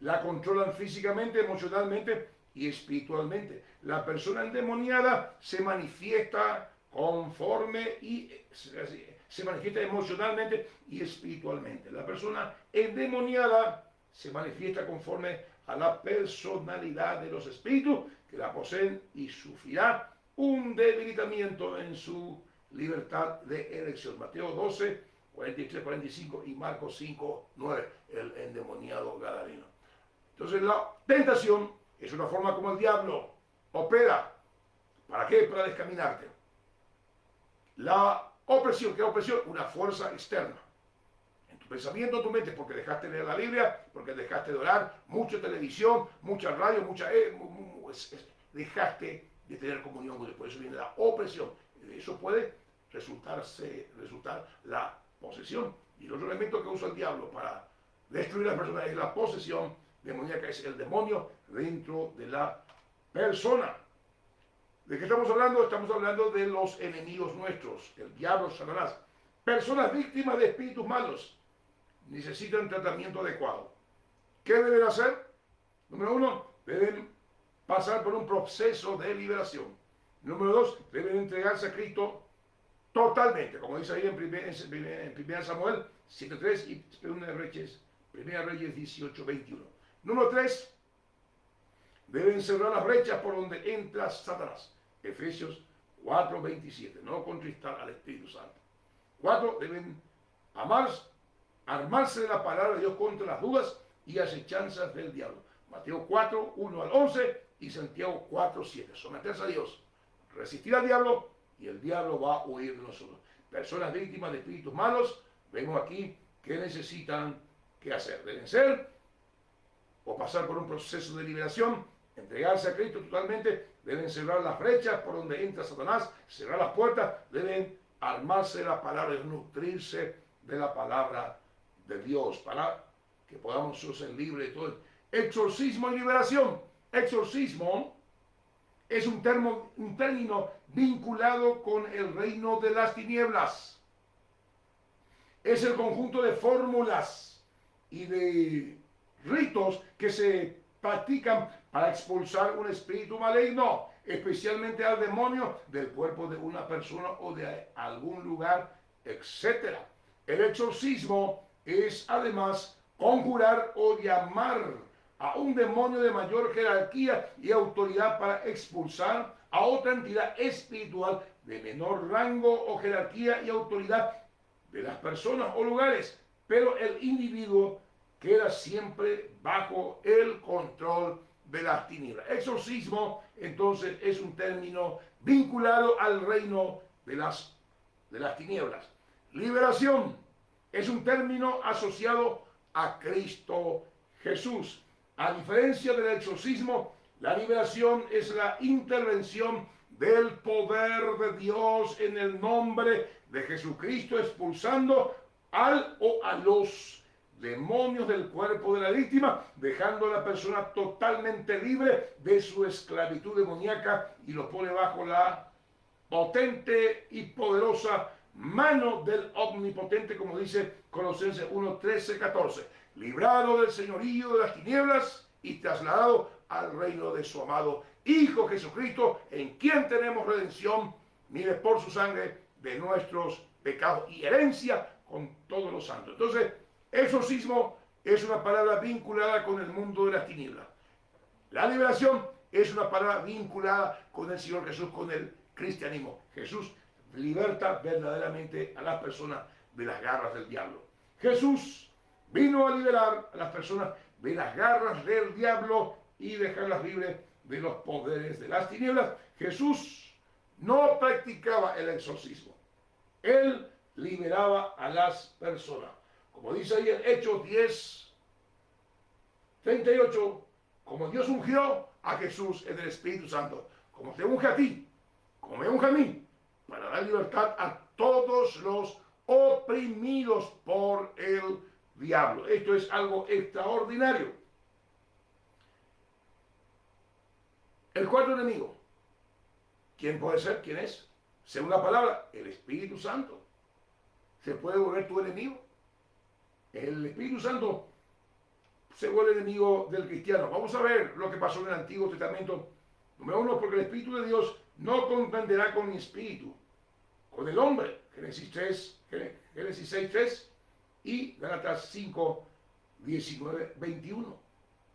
la controlan físicamente, emocionalmente y espiritualmente. La persona endemoniada se manifiesta conforme y se manifiesta emocionalmente y espiritualmente. La persona endemoniada se manifiesta conforme a la personalidad de los espíritus que la poseen y sufrirá un debilitamiento en su libertad de elección. Mateo 12, 43, 45 y Marcos 5, 9, el endemoniado gadareno. Entonces la tentación es una forma como el diablo opera. ¿Para qué? Para descaminarte. La opresión, ¿qué es opresión? Una fuerza externa. En tu pensamiento, en tu mente, porque dejaste de leer la Biblia, porque dejaste de orar, mucha televisión, mucha radio, dejaste de tener comunión con Dios. Por eso viene la opresión. De eso puede resultar la posesión. Y el otro elemento que usa el diablo para destruir a la persona es la posesión demoníaca es el demonio dentro de la persona. ¿De qué estamos hablando? Estamos hablando de los enemigos nuestros, el diablo, Satanás. Personas víctimas de espíritus malos necesitan tratamiento adecuado. ¿Qué deben hacer? Número 1, deben pasar por un proceso de liberación. Número 2, deben entregarse a Cristo totalmente, como dice ahí en 1 Samuel 7:3 y 1 Reyes 18:21. Número 3, deben cerrar las brechas por donde entra Satanás. Efesios 4:27. No contristar al Espíritu Santo. 4, deben armarse de la palabra de Dios contra las dudas y acechanzas del diablo. Mateo 4, 1 al 11 y Santiago 4, 7. Someterse a Dios, resistir al diablo y el diablo va a huir de nosotros. Personas víctimas de espíritus malos, vemos aquí que necesitan que hacer. Deben ser o pasar por un proceso de liberación, entregarse a Cristo totalmente, deben cerrar las brechas por donde entra Satanás, cerrar las puertas, deben armarse de la palabra, nutrirse de la palabra de Dios, para que podamos ser libres de todo. Exorcismo y liberación. Exorcismo es un término vinculado con el reino de las tinieblas. Es el conjunto de fórmulas y de ritos que se practican para expulsar un espíritu maligno, especialmente al demonio del cuerpo de una persona o de algún lugar, etc. El exorcismo es además conjurar o llamar a un demonio de mayor jerarquía y autoridad para expulsar a otra entidad espiritual de menor rango o jerarquía y autoridad de las personas o lugares, pero el individuo queda siempre bajo el control de las tinieblas. Exorcismo, entonces, es un término vinculado al reino de las tinieblas. Liberación es un término asociado a Cristo Jesús. A diferencia del exorcismo, la liberación es la intervención del poder de Dios en el nombre de Jesucristo, expulsando al o a los demonios del cuerpo de la víctima, dejando a la persona totalmente libre de su esclavitud demoníaca y lo pone bajo la potente y poderosa mano del omnipotente, como dice Colosenses 1, 13, 14. Librado del señorío de las tinieblas y trasladado al reino de su amado Hijo Jesucristo, en quien tenemos redención, mire, por su sangre, de nuestros pecados y herencia con todos los santos. Entonces, exorcismo es una palabra vinculada con el mundo de las tinieblas. La liberación es una palabra vinculada con el Señor Jesús, con el cristianismo. Jesús liberta verdaderamente a las personas de las garras del diablo. Jesús vino a liberar a las personas de las garras del diablo y dejarlas libres de los poderes de las tinieblas. Jesús no practicaba el exorcismo. Él liberaba a las personas. Como dice ahí en Hechos 10, 38, como Dios ungió a Jesús en el Espíritu Santo, como te unge a ti, como me unge a mí, para dar libertad a todos los oprimidos por el diablo. Esto es algo extraordinario. El cuarto enemigo, ¿quién puede ser? ¿Quién es? Según la palabra, el Espíritu Santo. ¿Se puede volver tu enemigo? El Espíritu Santo se vuelve enemigo del cristiano. Vamos a ver lo que pasó en el Antiguo Testamento. Número 1, porque el Espíritu de Dios no contenderá con mi espíritu, con el hombre. Génesis 6, 3 y Gálatas 5, 19, 21.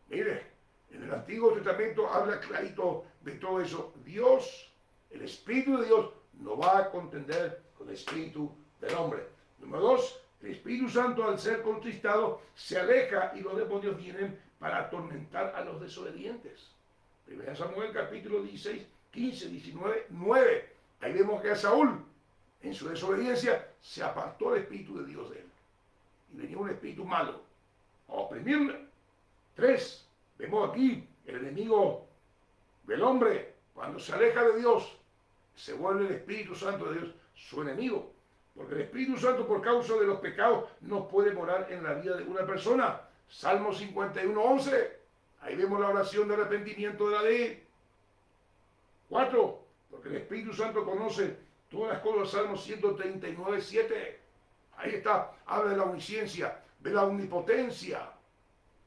Mire, en el Antiguo Testamento habla clarito de todo eso. Dios, el Espíritu de Dios, no va a contender con el espíritu del hombre. Número 2, el Espíritu Santo, al ser contristado, se aleja y los demonios vienen para atormentar a los desobedientes. 1 Samuel capítulo 16, 15, 19, 9. Ahí vemos que a Saúl, en su desobediencia, se apartó el Espíritu de Dios de él. Y venía un espíritu malo a oprimirle. 3. Vemos aquí el enemigo del hombre, cuando se aleja de Dios, se vuelve el Espíritu Santo de Dios su enemigo. Porque el Espíritu Santo, por causa de los pecados, no puede morar en la vida de una persona. Salmo 51:11. Ahí vemos la oración de arrepentimiento de la ley. 4. Porque el Espíritu Santo conoce todas las cosas. Salmo 139:7. Ahí está. Habla de la omnisciencia, de la omnipotencia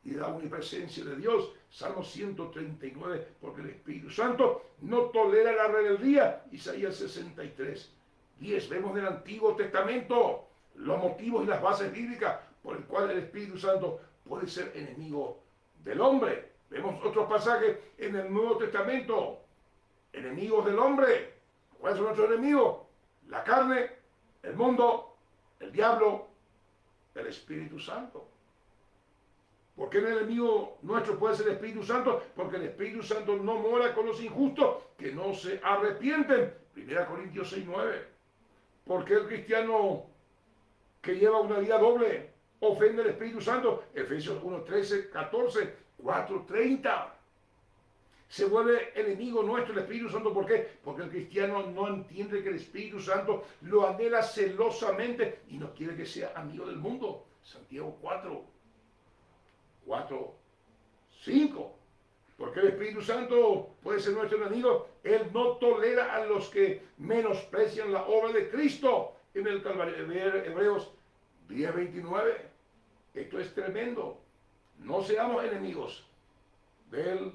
y de la omnipresencia de Dios. Salmo 139. Porque el Espíritu Santo no tolera la rebeldía. Isaías 63:10. Vemos en el Antiguo Testamento los motivos y las bases bíblicas por el cual el Espíritu Santo puede ser enemigo del hombre. Vemos otros pasajes en el Nuevo Testamento. Enemigos del hombre. ¿Cuáles son nuestros enemigos? La carne, el mundo, el diablo, el Espíritu Santo. ¿Por qué el enemigo nuestro puede ser el Espíritu Santo? Porque el Espíritu Santo no mora con los injustos que no se arrepienten. 1 Corintios 6:9. ¿Por qué el cristiano que lleva una vida doble ofende al Espíritu Santo? Efesios 1:13, 14, 4:30. Se vuelve enemigo nuestro el Espíritu Santo. ¿Por qué? Porque el cristiano no entiende que el Espíritu Santo lo anhela celosamente y no quiere que sea amigo del mundo. Santiago 4:5. Porque el Espíritu Santo puede ser nuestro enemigo. Él no tolera a los que menosprecian la obra de Cristo. En el Calvario, Hebreos 10:29. Esto es tremendo. No seamos enemigos del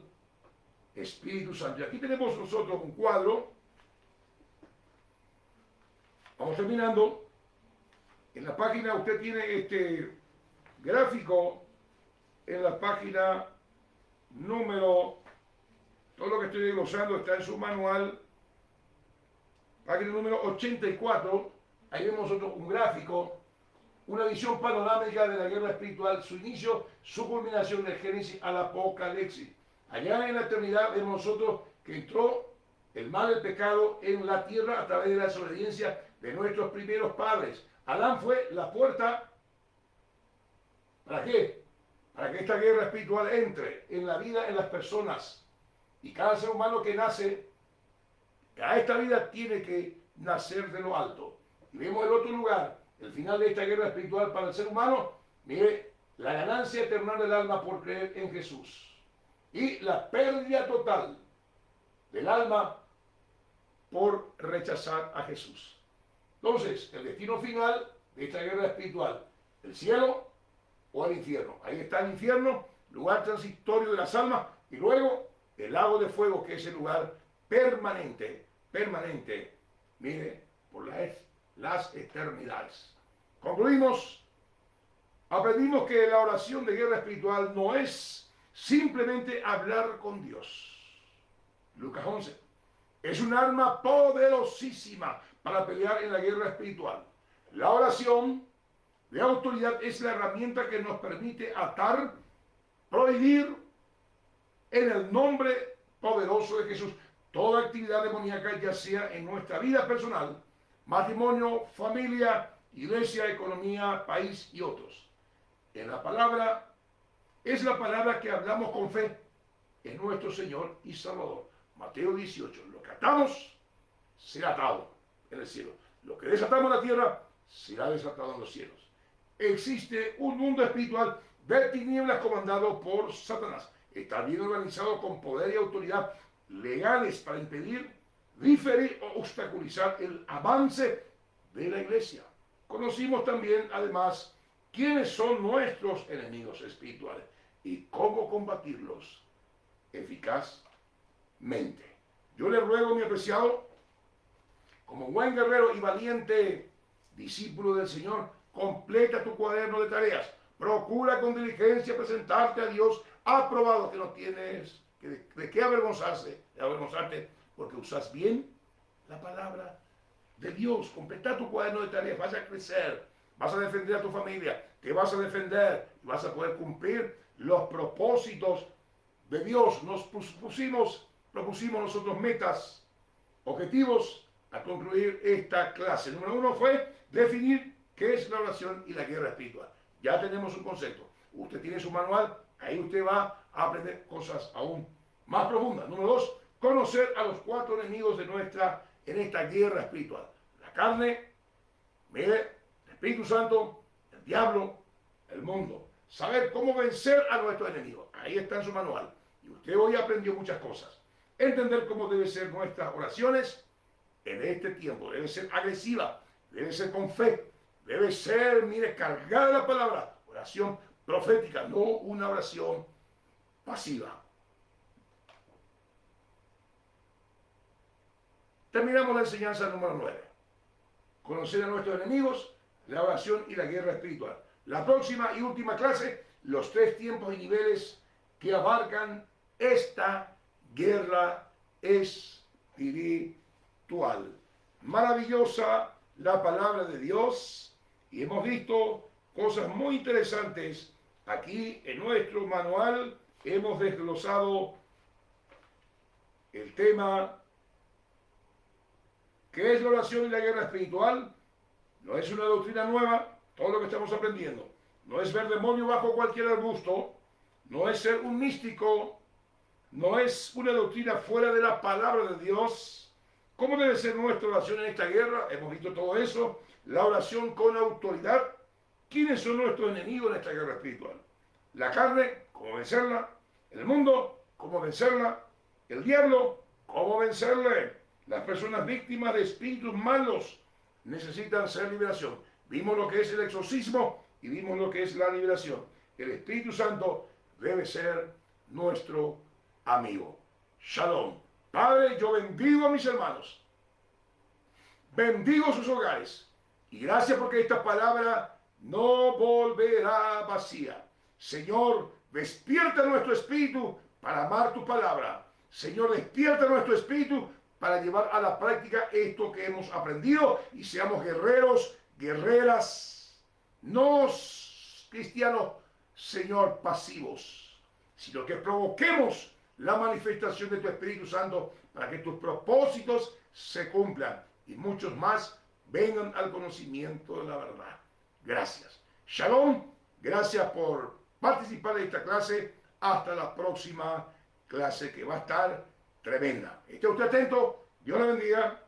Espíritu Santo. Y aquí tenemos nosotros un cuadro. Vamos terminando. En la página usted tiene este gráfico. En la página número, todo lo que estoy desglosando está en su manual. Página número 84. Ahí vemos nosotros un gráfico. Una visión panorámica de la guerra espiritual, su inicio, su culminación de Génesis al Apocalipsis. Allá en la eternidad vemos nosotros que entró el mal, el pecado en la tierra a través de la desobediencia de nuestros primeros padres. Adán fue la puerta. ¿Para qué? Para que esta guerra espiritual entre en la vida, en las personas. Y cada ser humano que nace a esta vida tiene que nacer de lo alto. Y vemos el otro lugar, el final de esta guerra espiritual para el ser humano. Mire, la ganancia eterna del alma por creer en Jesús. Y la pérdida total del alma por rechazar a Jesús. Entonces, el destino final de esta guerra espiritual, el cielo o el infierno. Ahí está el infierno, lugar transitorio de las almas, y luego el lago de fuego, que es el lugar permanente, mire, por las eternidades. Concluimos, aprendimos que la oración de guerra espiritual no es simplemente hablar con Dios. Lucas 11. Es un arma poderosísima para pelear en la guerra espiritual. La oración de autoridad es la herramienta que nos permite atar, prohibir en el nombre poderoso de Jesús toda actividad demoníaca, ya sea en nuestra vida personal, matrimonio, familia, iglesia, economía, país y otros. En la palabra, es la palabra que hablamos con fe en nuestro Señor y Salvador. Mateo 18. Lo que atamos será atado en el cielo. Lo que desatamos en la tierra será desatado en los cielos. Existe un mundo espiritual de tinieblas comandado por Satanás. Está bien organizado con poder y autoridad legales para impedir, diferir o obstaculizar el avance de la iglesia. Conocimos también, además, quiénes son nuestros enemigos espirituales y cómo combatirlos eficazmente. Yo le ruego, mi apreciado, como buen guerrero y valiente discípulo del Señor, completa tu cuaderno de tareas. Procura con diligencia presentarte a Dios aprobado, que no tienes de qué avergonzarte, porque usas bien la palabra de Dios. Completa tu cuaderno de tareas, vas a crecer, vas a defender a tu familia, te vas a defender y vas a poder cumplir los propósitos de Dios. Nos propusimos nosotros metas, objetivos a concluir esta clase. Número 1 fue definir qué es la oración y la guerra espiritual. Ya tenemos un concepto. Usted tiene su manual, ahí usted va a aprender cosas aún más profundas. Número 2, conocer a los 4 enemigos en esta guerra espiritual. La carne, mire, el Espíritu Santo, el diablo, el mundo. saber cómo vencer a nuestros enemigos. Ahí está en su manual. Y usted hoy aprendió muchas cosas. Entender cómo deben ser nuestras oraciones en este tiempo. Debe ser agresiva, debe ser con fe, debe ser, mire, cargada de la palabra. Oración profética, no una oración pasiva. Terminamos la enseñanza número 9. Conocer a nuestros enemigos, la oración y la guerra espiritual. La próxima y última clase, los 3 tiempos y niveles que abarcan esta guerra espiritual. Maravillosa la palabra de Dios y hemos visto cosas muy interesantes aquí en nuestro manual. Hemos desglosado el tema. ¿Qué es la oración y la guerra espiritual? No es una doctrina nueva, todo lo que estamos aprendiendo. No es ver demonio bajo cualquier arbusto, no es ser un místico, no es una doctrina fuera de la palabra de Dios. ¿Cómo debe ser nuestra oración en esta guerra? Hemos visto todo eso. La oración con autoridad. ¿Quiénes son nuestros enemigos en esta guerra espiritual? La carne, ¿cómo vencerla? El mundo, ¿cómo vencerla? El diablo, ¿cómo vencerle? Las personas víctimas de espíritus malos necesitan ser liberación. Vimos lo que es el exorcismo y vimos lo que es la liberación. El Espíritu Santo debe ser nuestro amigo. Shalom. Padre, yo bendigo a mis hermanos. Bendigo sus hogares. Y gracias porque esta palabra no volverá vacía. Señor, despierta nuestro espíritu para amar tu palabra. Señor, despierta nuestro espíritu para llevar a la práctica esto que hemos aprendido y seamos guerreros, guerreras, no cristianos, Señor, pasivos, sino que provoquemos la manifestación de tu Espíritu Santo para que tus propósitos se cumplan y muchos más vengan al conocimiento de la verdad. Gracias. Shalom, gracias por participar en esta clase. Hasta la próxima clase que va a estar tremenda. Esté usted atento. Dios le bendiga.